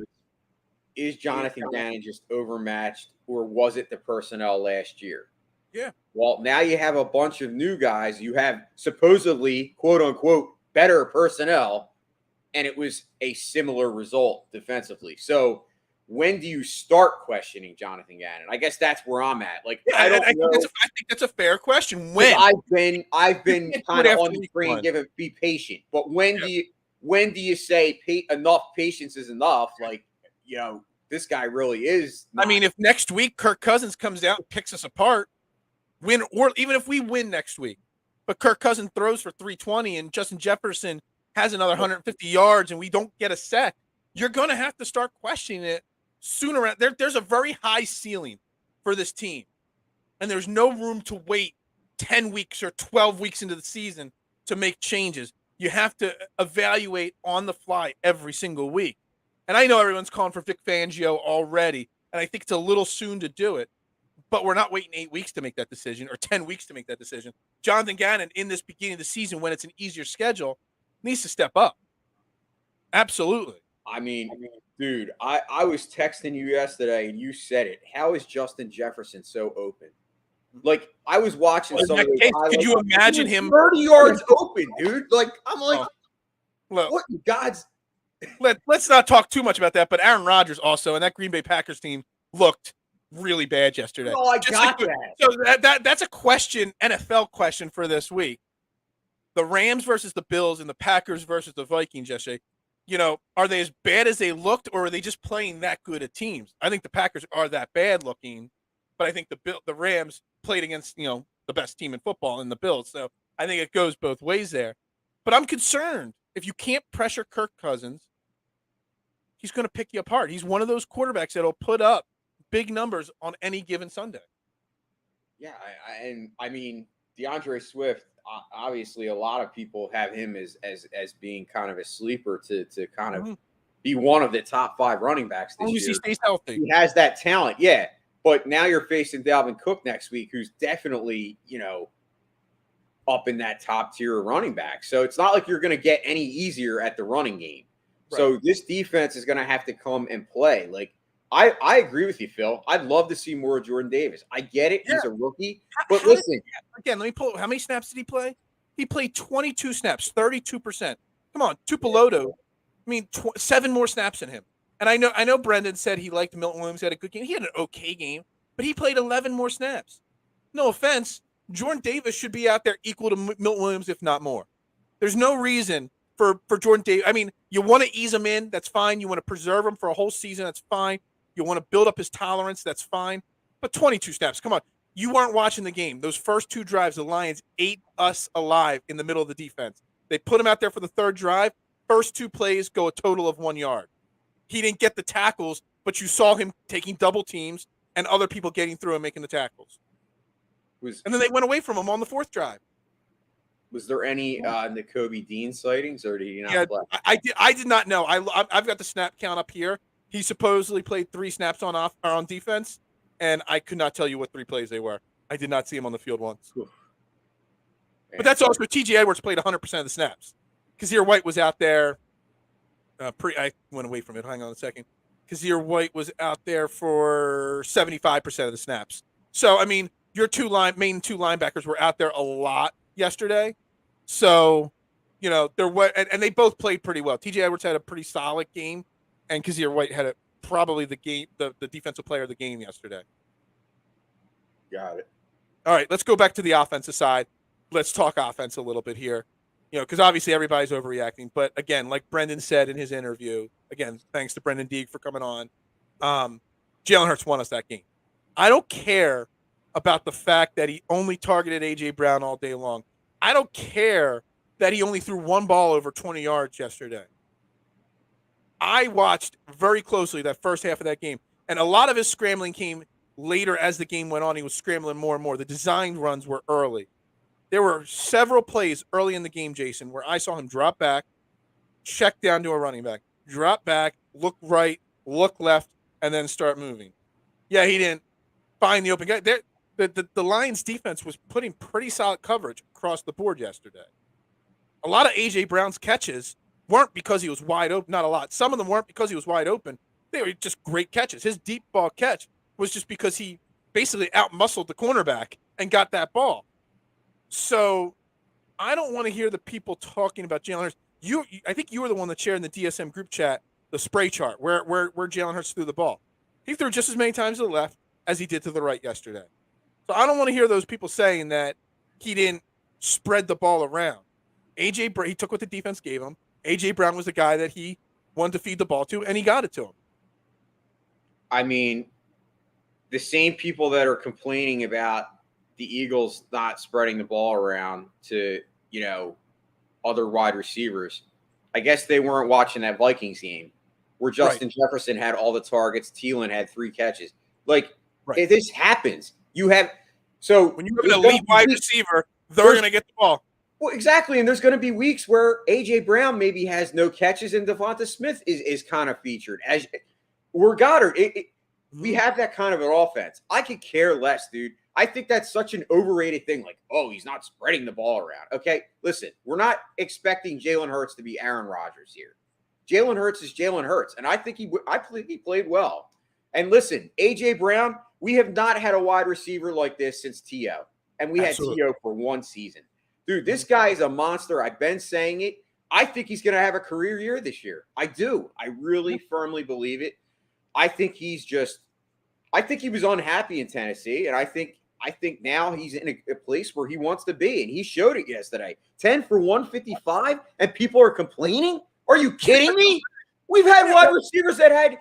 Speaker 4: is Jonathan Gannon just overmatched, or was it the personnel last year?
Speaker 1: Yeah.
Speaker 4: Well, now you have a bunch of new guys. You have supposedly, quote unquote, better personnel, and it was a similar result defensively. So when do you start questioning Jonathan Gannon? I guess that's where I'm at. Like,
Speaker 1: yeah, I think that's a fair question. When
Speaker 4: I've been kind of on the train, be patient. But when do you say enough patience is enough? Like, this guy really is.
Speaker 1: I mean, if next week Kirk Cousins comes out and picks us apart, or even if we win next week, but Kirk Cousins throws for 320 and Justin Jefferson has another 150 yards and we don't get a sack, you're going to have to start questioning it sooner. There's a very high ceiling for this team, and there's no room to wait 10 weeks or 12 weeks into the season to make changes. You have to evaluate on the fly every single week. And I know everyone's calling for Vic Fangio already, and I think it's a little soon to do it, but we're not waiting 8 weeks to make that decision or 10 weeks to make that decision. Jonathan Gannon, in this beginning of the season, when it's an easier schedule, needs to step up. Absolutely.
Speaker 4: I mean, dude, I was texting you yesterday, and you said it. How is Justin Jefferson so open? Like, I was watching some of those highlights.
Speaker 1: Could you imagine him
Speaker 4: 30 yards open, dude? Like, I'm like, what in God's...
Speaker 1: Let's not talk too much about that, but Aaron Rodgers also, and that Green Bay Packers team looked really bad yesterday.
Speaker 4: Oh, I got that.
Speaker 1: So that's a question, NFL question for this week. The Rams versus the Bills and the Packers versus the Vikings yesterday. Are they as bad as they looked, or are they just playing that good at teams? I think the Packers are that bad looking, but I think the Rams played against, the best team in football in the Bills. So I think it goes both ways there. But I'm concerned. If you can't pressure Kirk Cousins, he's going to pick you apart. He's one of those quarterbacks that'll put up big numbers on any given Sunday.
Speaker 4: Yeah, and I mean, DeAndre Swift, obviously a lot of people have him as being kind of a sleeper to kind of be one of the top 5 running backs this year.
Speaker 1: He stays healthy.
Speaker 4: He has that talent, yeah. But now you're facing Dalvin Cook next week, who's definitely, up in that top tier of running back. So it's not like you're going to get any easier at the running game. Right. So this defense is going to have to come and play. Like, I agree with you, Phil. I'd love to see more of Jordan Davis. I get it. Yeah. He's a rookie. But listen.
Speaker 1: Again, let me pull. How many snaps did he play? He played 22 snaps, 32%. Come on, Tupeloto. 7 more snaps than him. And I know Brenden said he liked Milton Williams, had a good game. He had an okay game, but he played 11 more snaps. No offense. Jordan Davis should be out there equal to Milton Williams, if not more. There's no reason for Jordan Davis. I mean, you want to ease him in, that's fine. You want to preserve him for a whole season, that's fine. You want to build up his tolerance, that's fine. But 22 snaps, come on. You weren't watching the game. Those first 2 drives, the Lions ate us alive in the middle of the defense. They put him out there for the 3rd drive. First 2 plays go a total of 1 yard. He didn't get the tackles, but you saw him taking double teams and other people getting through and making the tackles. And then they went away from him on the 4th drive.
Speaker 4: Was there any Nakobe Dean sightings, or did he not play?
Speaker 1: I did not know. I've got the snap count up here. He supposedly played 3 snaps on defense, and I could not tell you what 3 plays they were. I did not see him on the field once. But that's also T.J. Edwards played 100% of the snaps. Kazir White was out there I went away from it. Hang on a second. Kazir White was out there for 75% of the snaps. So I mean, your main two linebackers were out there a lot yesterday. So, there were, and they both played pretty well. TJ Edwards had a pretty solid game, and Kazir White had probably the defensive player of the game yesterday.
Speaker 4: Got it.
Speaker 1: All right, let's go back to the offensive side. Let's talk offense a little bit here. Because obviously everybody's overreacting. But again, like Brenden said in his interview, again, thanks to Brenden Deeg for coming on, Jalen Hurts won us that game. I don't care about the fact that he only targeted A.J. Brown all day long. I don't care that he only threw one ball over 20 yards yesterday. I watched very closely that first half of that game, and a lot of his scrambling came later as the game went on. He was scrambling more and more. The designed runs were early. There were several plays early in the game, Jason, where I saw him drop back, check down to a running back, drop back, look right, look left, and then start moving. Yeah, he didn't find the open guy. The Lions defense was putting pretty solid coverage across the board yesterday. A lot of A.J. Brown's catches weren't because he was wide open. Not a lot. Some of them weren't because he was wide open. They were just great catches. His deep ball catch was just because he basically out-muscled the cornerback and got that ball. So I don't want to hear the people talking about Jalen Hurts. I think you were the one that shared in the DSM group chat the spray chart where Jalen Hurts threw the ball. He threw just as many times to the left as he did to the right yesterday. So I don't want to hear those people saying that he didn't spread the ball around. he took what the defense gave him. A.J. Brown was the guy that he wanted to feed the ball to, and he got it to him.
Speaker 4: I mean, the same people that are complaining about the Eagles not spreading the ball around to, other wide receivers, I guess they weren't watching that Vikings game where Justin Jefferson had all the targets. Thielen had 3 catches. If this happens, when you have
Speaker 1: an elite wide receiver, they're going to get the ball.
Speaker 4: Well, exactly. And there's going to be weeks where A.J. Brown maybe has no catches and Devonta Smith is kind of featured. Or Goddard. We have that kind of an offense. I could care less, dude. I think that's such an overrated thing. He's not spreading the ball around. Okay, listen, we're not expecting Jalen Hurts to be Aaron Rodgers here. Jalen Hurts is Jalen Hurts, and I think he played well. And listen, A.J. Brown, we have not had a wide receiver like this since T.O., and we had T.O. for 1 season. Dude, this guy is a monster. I've been saying it. I think he's going to have a career year this year. I do. I really firmly believe it. I think he was unhappy in Tennessee, and I think now he's in a place where he wants to be, and he showed it yesterday. 10 for 155, and people are complaining? Are you kidding me? We've had wide receivers that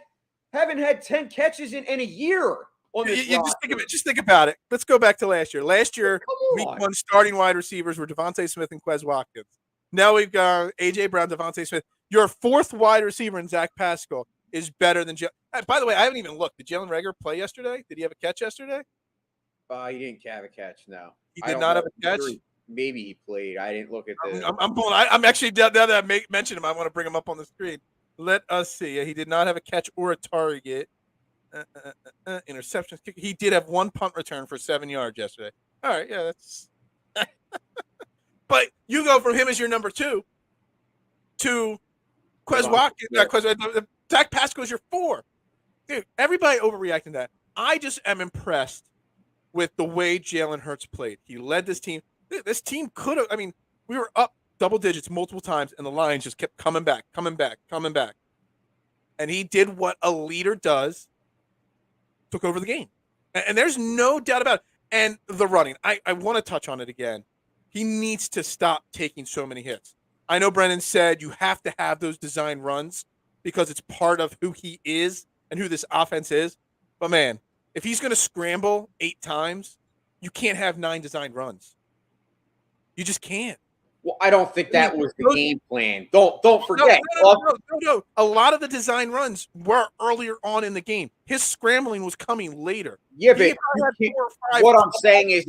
Speaker 4: haven't had 10 catches in a year.
Speaker 1: Just think about it. Let's go back to last year. Last year, week 1 starting wide receivers were Devontae Smith and Quez Watkins. Now we've got A.J. Brown, Devontae Smith. Your 4th wide receiver in Zach Pascal is better than by the way, I haven't even looked. Did Jalen Reagor play yesterday? Did he have a catch yesterday?
Speaker 4: He didn't have a catch, no.
Speaker 1: He did not have a catch?
Speaker 4: Maybe he played. I didn't look at the –
Speaker 1: I'm actually, now that I mentioned him, I want to bring him up on the screen. Let us see. He did not have a catch or a target. Interceptions. He did have 1 punt return for 7 yards yesterday. All right, yeah, that's – but you go from him as your number 2 to Quez Watkins. Zach Pascal is your 4. Dude, everybody overreacting to that. I just am impressed with the way Jalen Hurts played. He led this team. This team could have – we were up double digits multiple times, and the Lions just kept coming back. And he did what a leader does, took over the game. And there's no doubt about it. And the running, I want to touch on it again. He needs to stop taking so many hits. I know Brenden said you have to have those design runs because it's part of who he is and who this offense is. But, man, if he's going to scramble 8 times, you can't have 9 designed runs. You just can't.
Speaker 4: Well, I don't think that was the game plan. Don't forget.
Speaker 1: No. A lot of the design runs were earlier on in the game. His scrambling was coming later.
Speaker 4: Yeah, but what I'm saying is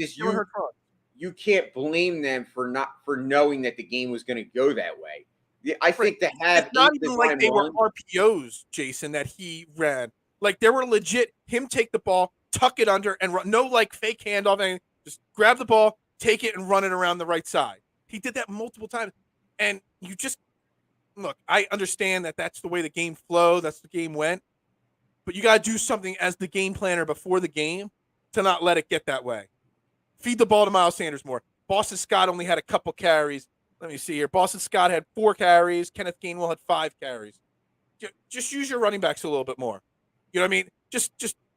Speaker 4: you can't blame them for knowing that the game was going to go that way. I think to have
Speaker 1: it's not even like they were RPOs, Jason, that he ran. Like they were legit him take the ball, tuck it under, and run. No fake handoff, and just grab the ball, take it, and run it around the right side. He did that multiple times, and you just look, I understand that that's the way the game flowed, that's the game went, but you got to do something as the game planner before the game to not let it get that way. Feed the ball to Miles Sanders more. Boston Scott only had a couple carries. Let me see here. Boston Scott had 4 carries. Kenneth Gainwell had 5 carries. Just use your running backs a little bit more. You know what I mean? Just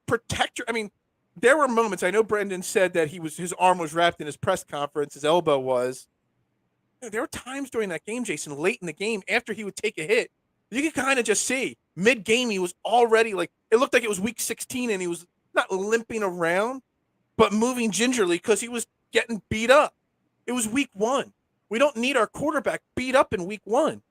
Speaker 1: protect your. I mean, there were moments. I know Brenden said that his arm was wrapped in his press conference. His elbow was. There were times during that game, Jason, late in the game, after he would take a hit, you could kind of just see mid-game he was already like, it looked like it was week 16 and he was not limping around, but moving gingerly because he was getting beat up. It was week 1. We don't need our quarterback beat up in week 1.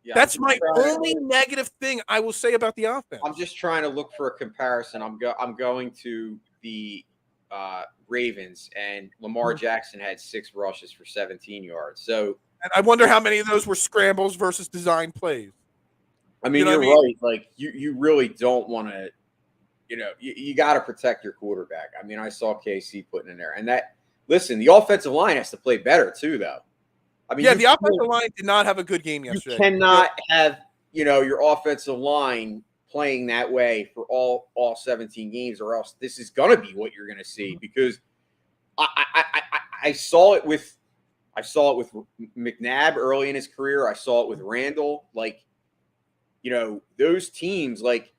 Speaker 1: Yeah, that's my only negative thing I will say about the offense.
Speaker 4: I'm just trying to look for a comparison. I'm going to the Ravens, and Lamar Jackson had 6 rushes for 17 yards. So,
Speaker 1: and I wonder how many of those were scrambles versus design plays.
Speaker 4: I mean, you're right. Like you really don't want to, you got to protect your quarterback. I mean, I saw KC putting in there, and listen, the offensive line has to play better too, though. I mean,
Speaker 1: the offensive line did not have a good game yesterday.
Speaker 4: You cannot have, your offensive line playing that way for all 17 games, or else this is going to be what you're going to see. Because I saw it with McNabb early in his career. I saw it with Randall. Like, those teams, like,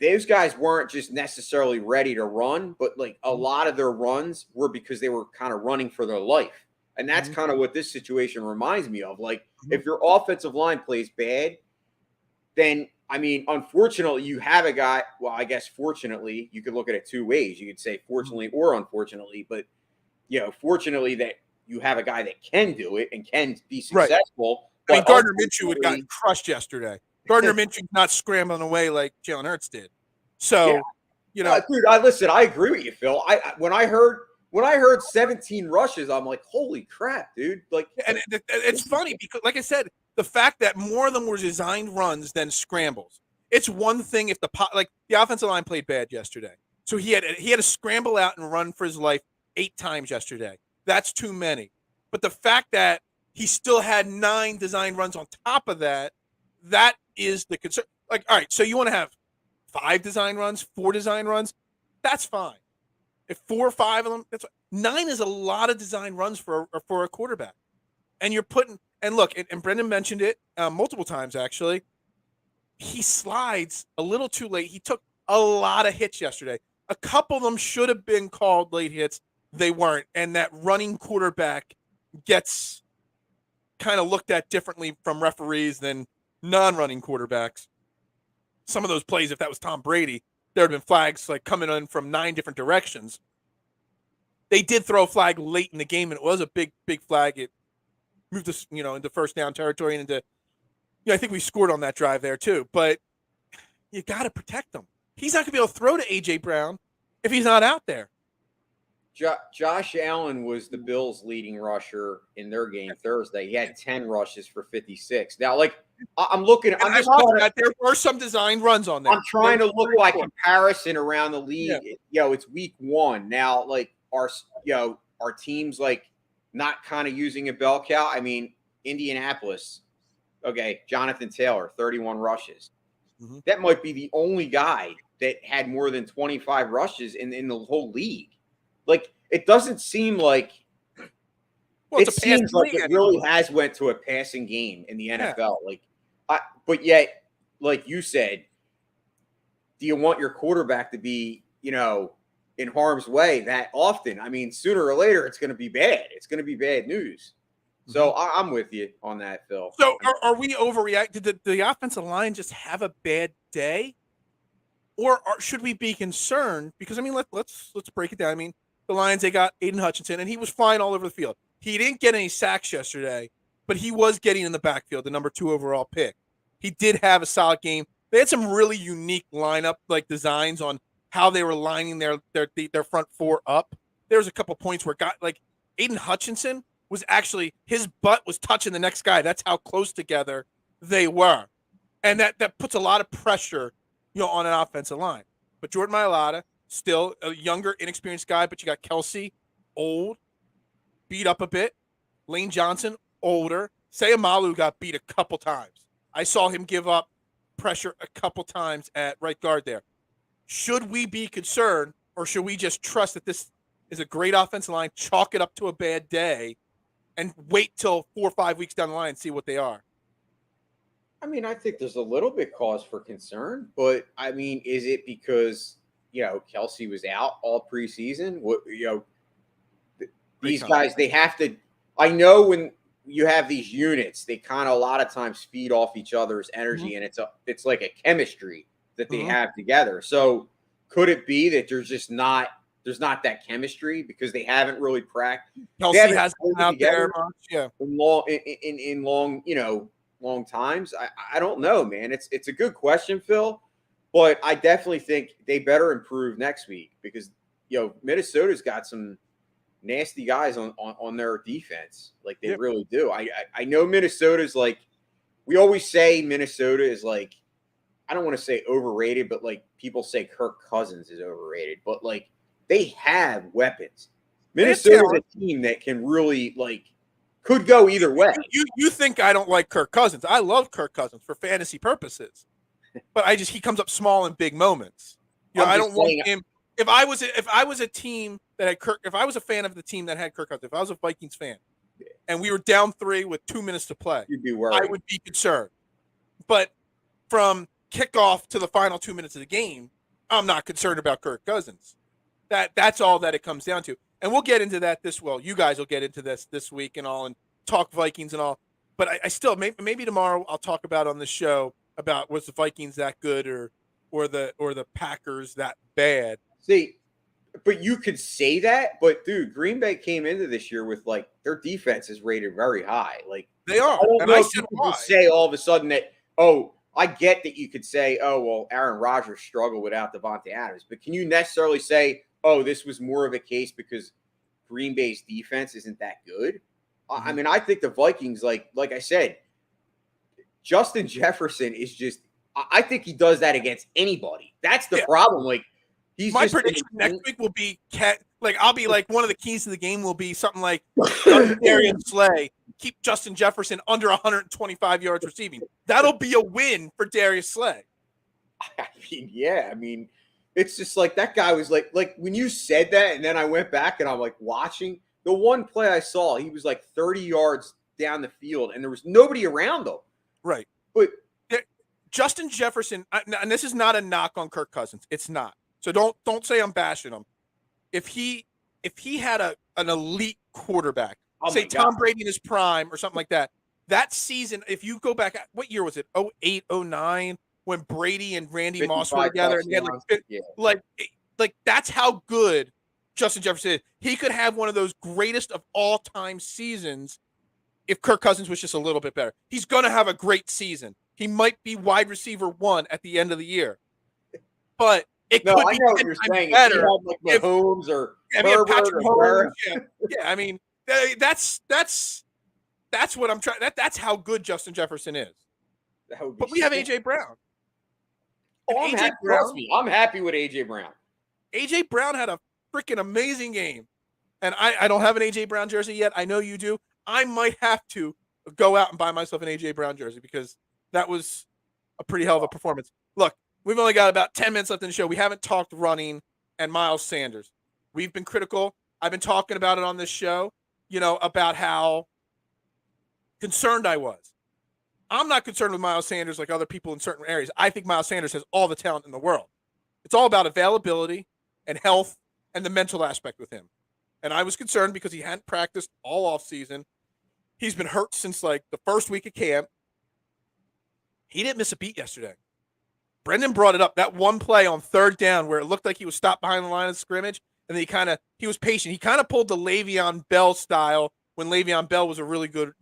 Speaker 4: those guys weren't just necessarily ready to run, but like a lot of their runs were because they were kind of running for their life. And that's kind of what this situation reminds me of. Like, if your offensive line plays bad, then, I mean, unfortunately, you have a guy. Well, I guess fortunately, you could look at it 2 ways. You could say fortunately or unfortunately, but, fortunately that you have a guy that can do it and can be successful.
Speaker 1: Right. I mean, Gardner Minshew had gotten crushed yesterday. Gardner Minshew's not scrambling away like Jalen Hurts did. So,
Speaker 4: dude, I agree with you, Phil. When I heard 17 rushes, I'm like, holy crap, dude. Like,
Speaker 1: and it's funny because, like I said, the fact that more of them were designed runs than scrambles. It's one thing if the offensive line played bad yesterday. So he had to scramble out and run for his life 8 times yesterday. That's too many. But the fact that he still had 9 designed runs on top of that, that is the concern. Like, all right, so you want to have 5 design runs, 4 design runs, that's fine. If 4 or 5 of them, that's 9 is a lot of design runs for a quarterback. And you're putting, and look, and Brenden mentioned it multiple times actually. He slides a little too late. He took a lot of hits yesterday. A couple of them should have been called late hits. They weren't. And that running quarterback gets kind of looked at differently from referees than non-running quarterbacks. Some of those plays, if that was Tom Brady, there would have been flags like coming in from 9 different directions. They did throw a flag late in the game, and it was a big flag. It moved us, into first down territory and into, I think we scored on that drive there too. But you got to protect him. He's not going to be able to throw to A.J. Brown if he's not out there.
Speaker 4: Josh Allen was the Bills' leading rusher in their game Thursday. He had 10 rushes for 56. Now, like, I'm looking.
Speaker 1: There were some design runs on there.
Speaker 4: I'm trying to look by comparison around the league. Yeah. It's week 1 now. Like, our teams like not kind of using a bell cow. I mean, Indianapolis. Okay, Jonathan Taylor, 31 rushes. Mm-hmm. That might be the only guy that had more than 25 rushes in the whole league. Like, it doesn't seem like it seems like it really has went to a passing game in the NFL. Yeah. But yet, like you said, do you want your quarterback to be, in harm's way that often? I mean, sooner or later, it's going to be bad. It's going to be bad news. Mm-hmm. So I'm with you on that, Phil.
Speaker 1: So are we overreacting? Did the offensive line just have a bad day? Or should we be concerned? Because, I mean, let's break it down. I mean, the Lions, they got Aiden Hutchinson, and he was flying all over the field. He didn't get any sacks yesterday, but he was getting in the backfield, the number 2 overall pick. He did have a solid game. They had some really unique lineup designs on how they were lining their front 4 up. There was a couple points where Aiden Hutchinson was actually, his butt was touching the next guy. That's how close together they were. And that puts a lot of pressure, on an offensive line. But Jordan Mailata, still a younger, inexperienced guy, but you got Kelsey, old, beat up a bit. Lane Johnson, older. Sayamalu got beat a couple times. I saw him give up pressure a couple times at right guard there. Should we be concerned, or should we just trust that this is a great offensive line, chalk it up to a bad day, and wait till 4 or 5 weeks down the line and see what they are?
Speaker 4: I mean, I think there's a little bit cause for concern, but I mean, is it because, Kelsey was out all preseason? These guys, they have to. I know when you have these units, they kind of a lot of times feed off each other's energy, and it's like a chemistry that they have together. So could it be that there's not that chemistry because they haven't really practiced?
Speaker 1: Kelsey hasn't been out there much, yeah.
Speaker 4: In long times. I don't know, man. It's a good question, Phil, but I definitely think they better improve next week because Minnesota's got some nasty guys on their defense. Like they really do. I know Minnesota's like, we always say Minnesota is like, I don't want to say overrated, but like people say Kirk Cousins is overrated, but like they have weapons. Minnesota's a team that can really could go either way.
Speaker 1: You think I don't like Kirk Cousins? I love Kirk Cousins for fantasy purposes, but he comes up small in big moments. I don't want him. If I was a team that had Kirk, if I was a fan of the team that had Kirk Cousins, if I was a Vikings fan, and we were down 3 with 2 minutes to play,
Speaker 4: you'd be worried.
Speaker 1: I would be concerned. But from kickoff to the final 2 minutes of the game, I'm not concerned about Kirk Cousins. That's all that it comes down to. And we'll get into that you guys will get into this week and all and talk Vikings and all. But I still, maybe tomorrow I'll talk about on the show about was the Vikings that good or the Packers that bad.
Speaker 4: See, but you could say that, but dude, Green Bay came into this year with their defense is rated very high.
Speaker 1: They are.
Speaker 4: I don't know if you could say all of a sudden that, I get that you could say, Aaron Rodgers struggled without Devontae Adams, but can you necessarily say, this was more of a case because Green Bay's defense isn't that good? Mm-hmm. I mean, I think the Vikings, like I said, Justin Jefferson is just – I think he does that against anybody. That's the problem. He's
Speaker 1: my prediction next week will be I'll be one of the keys to the game will be something like Darius Slay, keep Justin Jefferson under 125 yards receiving. That'll be a win for Darius Slay.
Speaker 4: I mean, yeah. I mean, it's just that guy was like when you said that, and then I went back and I'm watching the one play I saw, he was 30 yards down the field and there was nobody around him.
Speaker 1: Right.
Speaker 4: But
Speaker 1: Justin Jefferson, and this is not a knock on Kirk Cousins. It's not. So don't say I'm bashing him. If he had an elite quarterback, say Tom Brady in his prime or something like that season, if you go back, what year was it? 08, 09, when Brady and Randy Moss were together, and he had that's how good Justin Jefferson is. He could have one of those greatest of all time seasons if Kirk Cousins was just a little bit better. He's going to have a great season. He might be wide receiver 1 at the end of the year, but it could be
Speaker 4: what you're saying.
Speaker 1: better
Speaker 4: if Mahomes or Herbert or
Speaker 1: yeah. I mean, that's what I'm trying. That's how good Justin Jefferson is. But we have AJ Brown.
Speaker 4: I'm happy with AJ Brown.
Speaker 1: AJ Brown had a freaking amazing game, and I don't have an AJ Brown jersey yet. I know you do. I might have to go out and buy myself an AJ Brown jersey because that was a pretty hell of a performance. Look, we've only got about 10 minutes left in the show. We haven't talked running and Miles Sanders. We've been critical. I've been talking about it on this show, about how concerned I was. I'm not concerned with Miles Sanders like other people in certain areas. I think Miles Sanders has all the talent in the world. It's all about availability and health and the mental aspect with him. And I was concerned because he hadn't practiced all offseason. He's been hurt since the first week of camp. He didn't miss a beat yesterday. Brenden brought it up. That one play on 3rd down where it looked like he was stopped behind the line of scrimmage, and then he was patient. He kind of pulled the Le'Veon Bell style when Le'Veon Bell was a really good,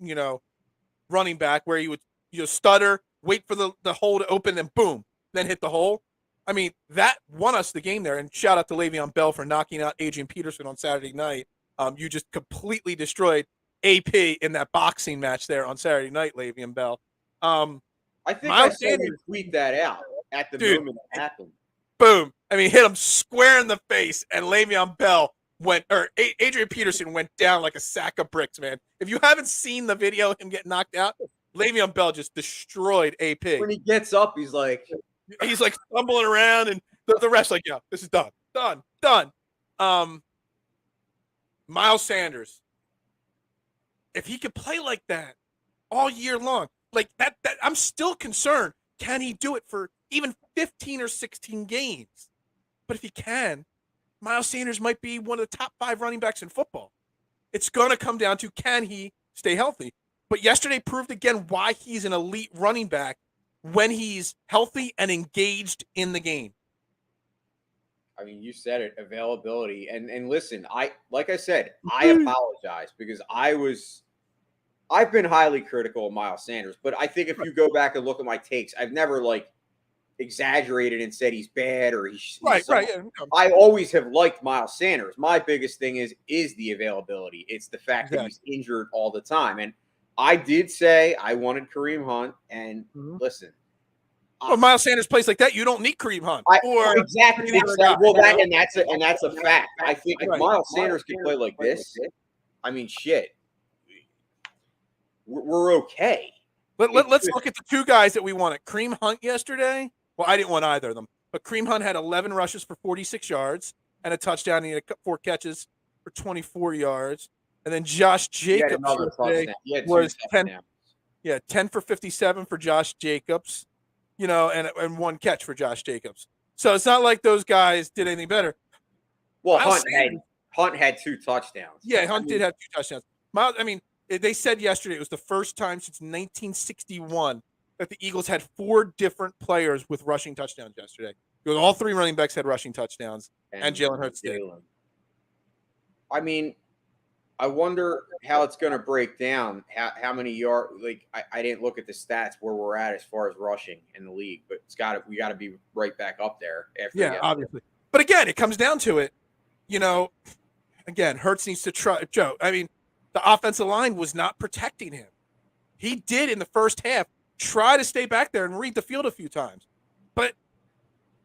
Speaker 1: running back where he would stutter, wait for the hole to open, then boom, then hit the hole. I mean, that won us the game there. And shout out to Le'Veon Bell for knocking out Adrian Peterson on Saturday night. You just completely destroyed AP in that boxing match there on Saturday night, Le'Veon Bell.
Speaker 4: I think I saw you tweet that out at the moment it happened.
Speaker 1: Boom. I mean, hit him square in the face, and Le'Veon Bell Adrian Peterson went down like a sack of bricks, man. If you haven't seen the video of him get knocked out, Le'Veon Bell just destroyed AP.
Speaker 4: When he gets up, he's like
Speaker 1: stumbling around, and the ref's like, yeah, this is done. Miles Sanders, if he could play like that all year long, like that I'm still concerned. Can he do it for even 15 or 16 games? But if he can, Miles Sanders might be one of the top 5 running backs in football. It's going to come down to, can he stay healthy? But yesterday proved again why he's an elite running back when he's healthy and engaged in the game.
Speaker 4: I mean, you said it, availability. And listen, I apologize because I've been highly critical of Miles Sanders, but I think if you go back and look at my takes, I've never exaggerated and said he's bad or he's
Speaker 1: right. Yeah.
Speaker 4: I always have liked Miles Sanders. My biggest thing is the availability. It's the fact that he's injured all the time. And I did say I wanted Kareem Hunt, and listen.
Speaker 1: Well, Miles Sanders plays like that, you don't need Kareem Hunt.
Speaker 4: Exactly. That's a fact. I think if Miles Sanders can play like this, I mean, shit, we're okay.
Speaker 1: Let's look at the 2 guys that we wanted. Kareem Hunt yesterday. Well, I didn't want either of them, but Kareem Hunt had 11 rushes for 46 yards and a touchdown. He had 4 catches for 24 yards. And then Josh Jacobs was 10 for 57 for Josh Jacobs, and 1 catch for Josh Jacobs. So it's not like those guys did anything better.
Speaker 4: Well, Hunt had 2 touchdowns.
Speaker 1: Yeah, Hunt did have 2 touchdowns. Miles, I mean, they said yesterday it was the first time since 1961 that the Eagles had 4 different players with rushing touchdowns yesterday. Because all 3 running backs had rushing touchdowns, and Jalen Hurts did.
Speaker 4: I mean, I wonder how it's going to break down. How many yards? I didn't look at the stats where we're at as far as rushing in the league, but we got to be right back up there.
Speaker 1: Obviously. But again, it comes down to it. Again, Hurts needs to try. Joe, I mean, the offensive line was not protecting him. He did in the first half try to stay back there and read the field a few times, but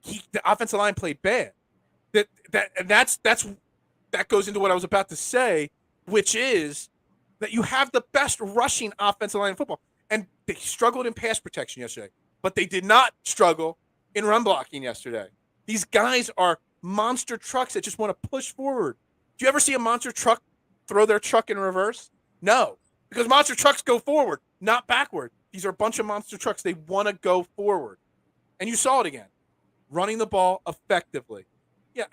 Speaker 1: the offensive line played bad. That goes into what I was about to say, which is that you have the best rushing offensive line in football, and they struggled in pass protection yesterday, but they did not struggle in run blocking yesterday. These guys are monster trucks that just want to push forward. Do you ever see a monster truck throw their truck in reverse? No, because monster trucks go forward, not backward. These are a bunch of monster trucks. They want to go forward. And you saw it again, running the ball effectively. Yeah,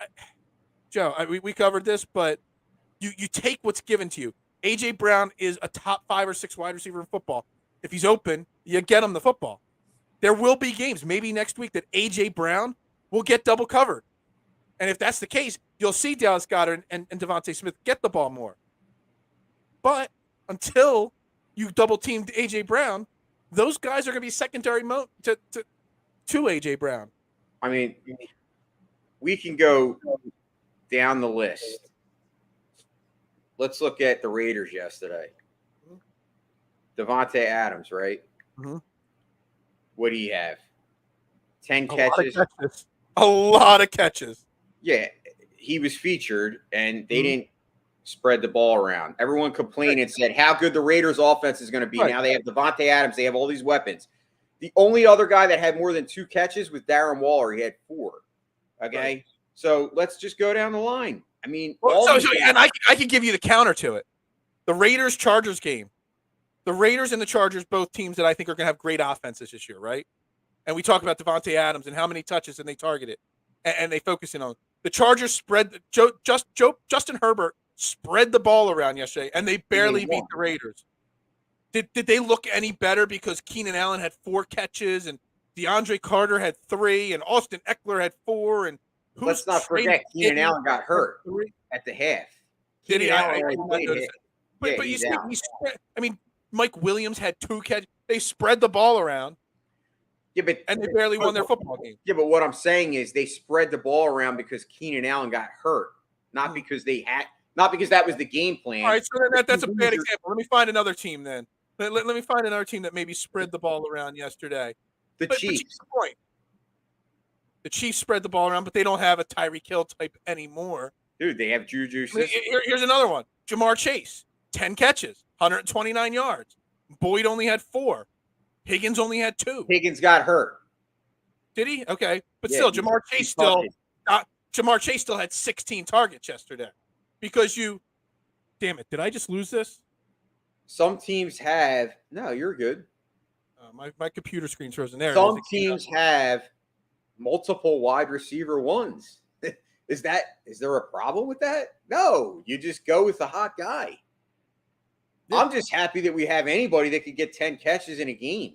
Speaker 1: Joe, we covered this, but you take what's given to you. A.J. Brown is a top 5 or 6 wide receiver in football. If he's open, you get him the football. There will be games, maybe next week, that A.J. Brown will get double covered. And if that's the case, you'll see Dallas Goedert and Devontae Smith get the ball more. But until you double teamed A.J. Brown, those guys are going to be secondary to A.J. Brown.
Speaker 4: I mean, we can go down the list. Let's look at the Raiders yesterday. Devontae Adams, right?
Speaker 1: Mm-hmm.
Speaker 4: What do you have? 10 catches?
Speaker 1: A lot of catches.
Speaker 4: Yeah, he was featured, and they didn't spread the ball around. Everyone complained and said how good the Raiders' offense is going to be. Right. Now they have Devontae Adams. They have all these weapons. The only other guy that had more than 2 catches was Darren Waller. He had 4. Okay? Right. So let's just go down the line. I mean,
Speaker 1: and I can give you the counter to it. The Raiders-Chargers game. The Raiders and the Chargers, both teams that I think are going to have great offenses this year, right? And we talk about Devontae Adams and how many touches and they target it, and they focus in on. The Chargers Justin Herbert spread the ball around yesterday, and they barely beat the Raiders. Did they look any better because Keenan Allen had 4 catches and DeAndre Carter had 3 and Austin Eckler had 4? And
Speaker 4: let's not forget Keenan Allen got hurt at the half.
Speaker 1: Did he? But you see, I mean, Mike Williams had 2 catches. They spread the ball around.
Speaker 4: Yeah,
Speaker 1: and they barely won their football game.
Speaker 4: Yeah, but what I'm saying is they spread the ball around because Keenan Allen got hurt, not because that was the game plan.
Speaker 1: All right, so that's a bad example. Let me find another team then. Let me find another team that maybe spread the ball around yesterday.
Speaker 4: The Chiefs.
Speaker 1: The Chiefs spread the ball around, but they don't have a Tyreek Hill type anymore.
Speaker 4: Dude, they have Juju.
Speaker 1: I mean, here's another one. Jamar Chase, 10 catches, 129 yards. Boyd only had 4. Higgins only had 2.
Speaker 4: Higgins got hurt.
Speaker 1: Did he? Okay. But
Speaker 4: Yeah,
Speaker 1: still, Jamar Chase still had 16 targets yesterday. Because damn it, did I just lose this?
Speaker 4: Some teams have – no, you're good.
Speaker 1: My computer screen's frozen there.
Speaker 4: Some teams have multiple wide receiver ones. Is there a problem with that? No, you just go with the hot guy. Yeah. I'm just happy that we have anybody that could get 10 catches in a game.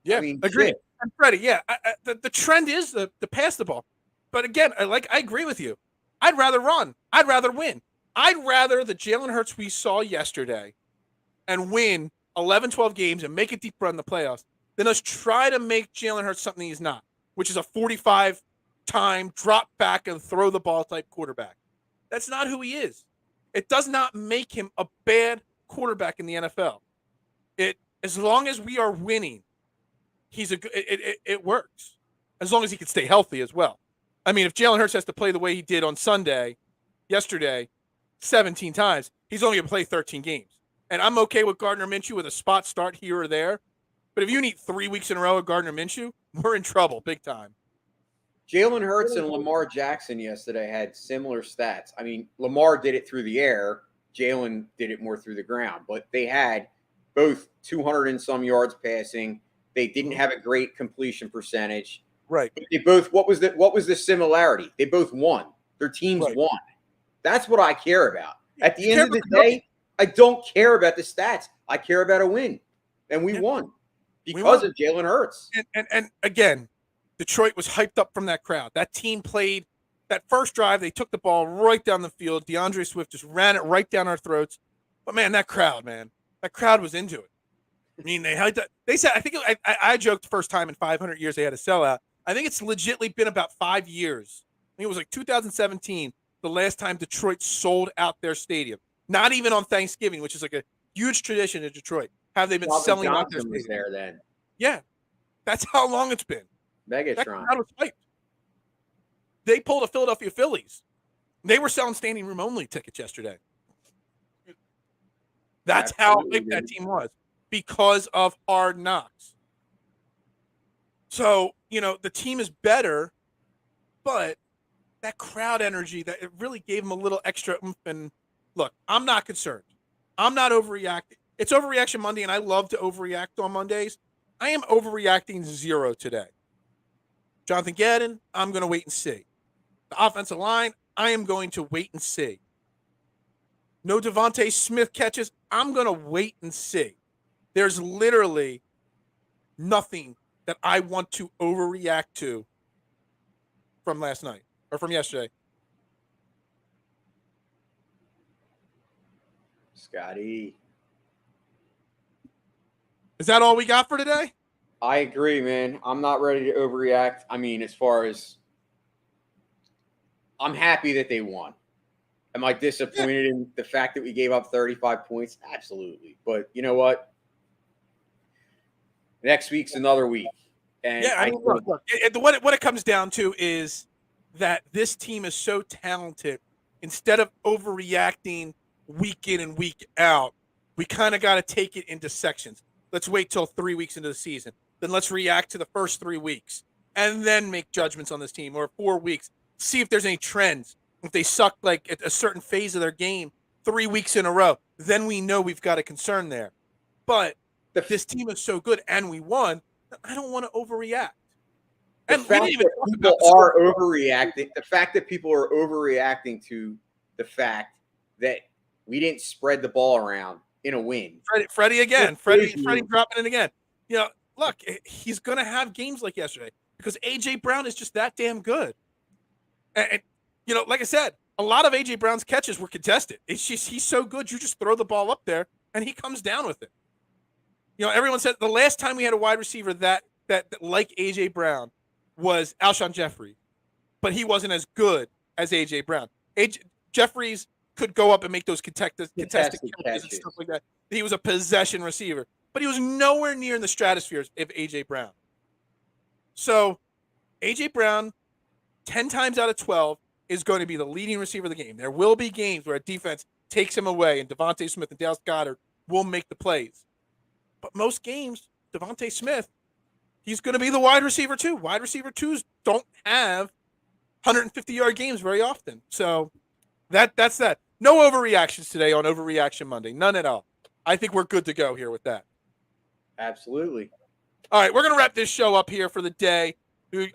Speaker 1: Yeah, agree.
Speaker 4: Shit.
Speaker 1: And Freddie, yeah, the trend is to pass the ball. But again, I agree with you. I'd rather run. I'd rather win. I'd rather the Jalen Hurts we saw yesterday and win 11, 12 games and make a deep run in the playoffs than us try to make Jalen Hurts something he's not, which is a 45-time drop back and throw the ball type quarterback. That's not who he is. It does not make him a bad quarterback in the NFL. As long as we are winning, it works. As long as he can stay healthy as well. I mean, if Jalen Hurts has to play the way he did on yesterday, 17 times, he's only going to play 13 games. And I'm okay with Gardner Minshew with a spot start here or there. But if you need 3 weeks in a row of Gardner Minshew, we're in trouble big time.
Speaker 4: Jalen Hurts and Lamar Jackson yesterday had similar stats. I mean, Lamar did it through the air. Jalen did it more through the ground. But they had both 200 and some yards passing. They didn't have a great completion percentage.
Speaker 1: Right.
Speaker 4: But they both, what was the similarity? They both won. Their teams won. That's what I care about. At the end of the day, I don't care about the stats. I care about a win. And we won because of Jalen Hurts.
Speaker 1: And again, Detroit was hyped up from that crowd. That team played that first drive. They took the ball right down the field. DeAndre Swift just ran it right down our throats. But, man, that crowd was into it. I mean, they said, I think I joked the first time in 500 years they had a sellout. I think it's legitimately been about 5 years. I think it was like 2017, the last time Detroit sold out their stadium. Not even on Thanksgiving, which is like a huge tradition in Detroit. Have they been selling out their stadium?
Speaker 4: Was there then?
Speaker 1: Yeah. That's how long it's been.
Speaker 4: Megatron.
Speaker 1: That was hyped. They pulled a Philadelphia Phillies. They were selling standing room only tickets yesterday. That's how big that team was because of Hard Knocks. So, the team is better, but that crowd energy, that it really gave them a little extra oomph. And look, I'm not concerned. I'm not overreacting. It's Overreaction Monday, and I love to overreact on Mondays. I am overreacting 0 today. Jonathan Gadden, I'm going to wait and see. The offensive line, I am going to wait and see. No Devontae Smith catches, I'm going to wait and see. There's literally nothing that I want to overreact to from last night or from yesterday.
Speaker 4: Scotty.
Speaker 1: Is that all we got for today?
Speaker 4: I agree, man. I'm not ready to overreact. I mean, as far as I'm happy that they won. Am I disappointed in the fact that we gave up 35 points? Absolutely. But you know what? Next week's another week. And
Speaker 1: look. What it comes down to is that this team is so talented. Instead of overreacting week in and week out, we kind of got to take it into sections. Let's wait till 3 weeks into the season. Then let's react to the first 3 weeks and then make judgments on this team, or 4 weeks. See if there's any trends. If they suck like at a certain phase of their game 3 weeks in a row, then we know we've got a concern there. But this team is so good and we won, I don't want to overreact.
Speaker 4: The fact that people are overreacting to the fact that we didn't spread the ball around in a win.
Speaker 1: Freddie again. Freddie dropping it again. Look, he's going to have games like yesterday because A.J. Brown is just that damn good. And like I said, a lot of A.J. Brown's catches were contested. It's just he's so good, you just throw the ball up there, and he comes down with it. Everyone said the last time we had a wide receiver that like A.J. Brown was Alshon Jeffrey, but he wasn't as good as A.J. Brown. Jeffries could go up and make those contested catches and stuff like that. He was a possession receiver, but he was nowhere near in the stratosphere of A.J. Brown. So A.J. Brown, 10 times out of 12, is going to be the leading receiver of the game. There will be games where a defense takes him away and Devontae Smith and Dallas Goedert will make the plays. But most games, Devontae Smith, he's going to be the wide receiver too. Wide receiver twos don't have 150-yard games very often. So that's that. No overreactions today on Overreaction Monday. None at all. I think we're good to go here with that.
Speaker 4: Absolutely.
Speaker 1: All right, we're going to wrap this show up here for the day.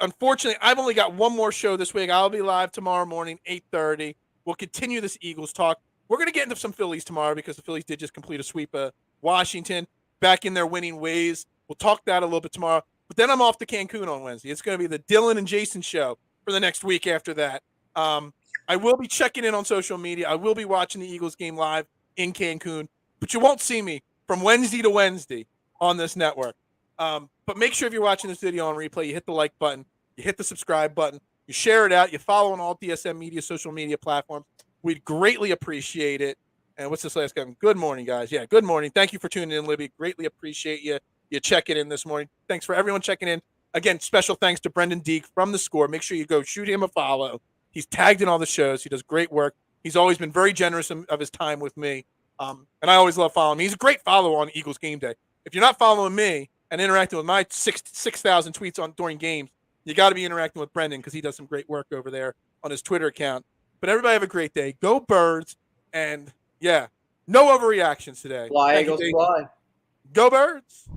Speaker 1: Unfortunately, I've only got one more show this week. I'll be live tomorrow morning, 8:30. We'll continue this Eagles talk. We're going to get into some Phillies tomorrow because the Phillies did just complete a sweep of Washington, back in their winning ways. We'll talk that a little bit tomorrow. But then I'm off to Cancun on Wednesday. It's going to be the Dylan and Jason show for the next week after that. I will be checking in on social media. I will be watching the Eagles game live in Cancun, but you won't see me from Wednesday to Wednesday on this network. But make sure if you're watching this video on replay, you hit the like button, you hit the subscribe button, you share it out, you follow on all DSM Media social media platforms. We'd greatly appreciate it. And what's this last guy? Good morning, guys. Yeah, good morning. Thank you for tuning in, Libby. Greatly appreciate you checking in this morning. Thanks for everyone checking in. Again, special thanks to Brenden Deeg from The Score. Make sure you go shoot him a follow. He's tagged in all the shows. He does great work. He's always been very generous of his time with me. And I always love following him. He's a great follow on Eagles Game Day. If you're not following me and interacting with my 6,000 tweets during games, you got to be interacting with Brenden because he does some great work over there on his Twitter account. But everybody have a great day. Go Birds. And, yeah, no overreactions today.
Speaker 4: Fly, Eagles, fly.
Speaker 1: Go Birds.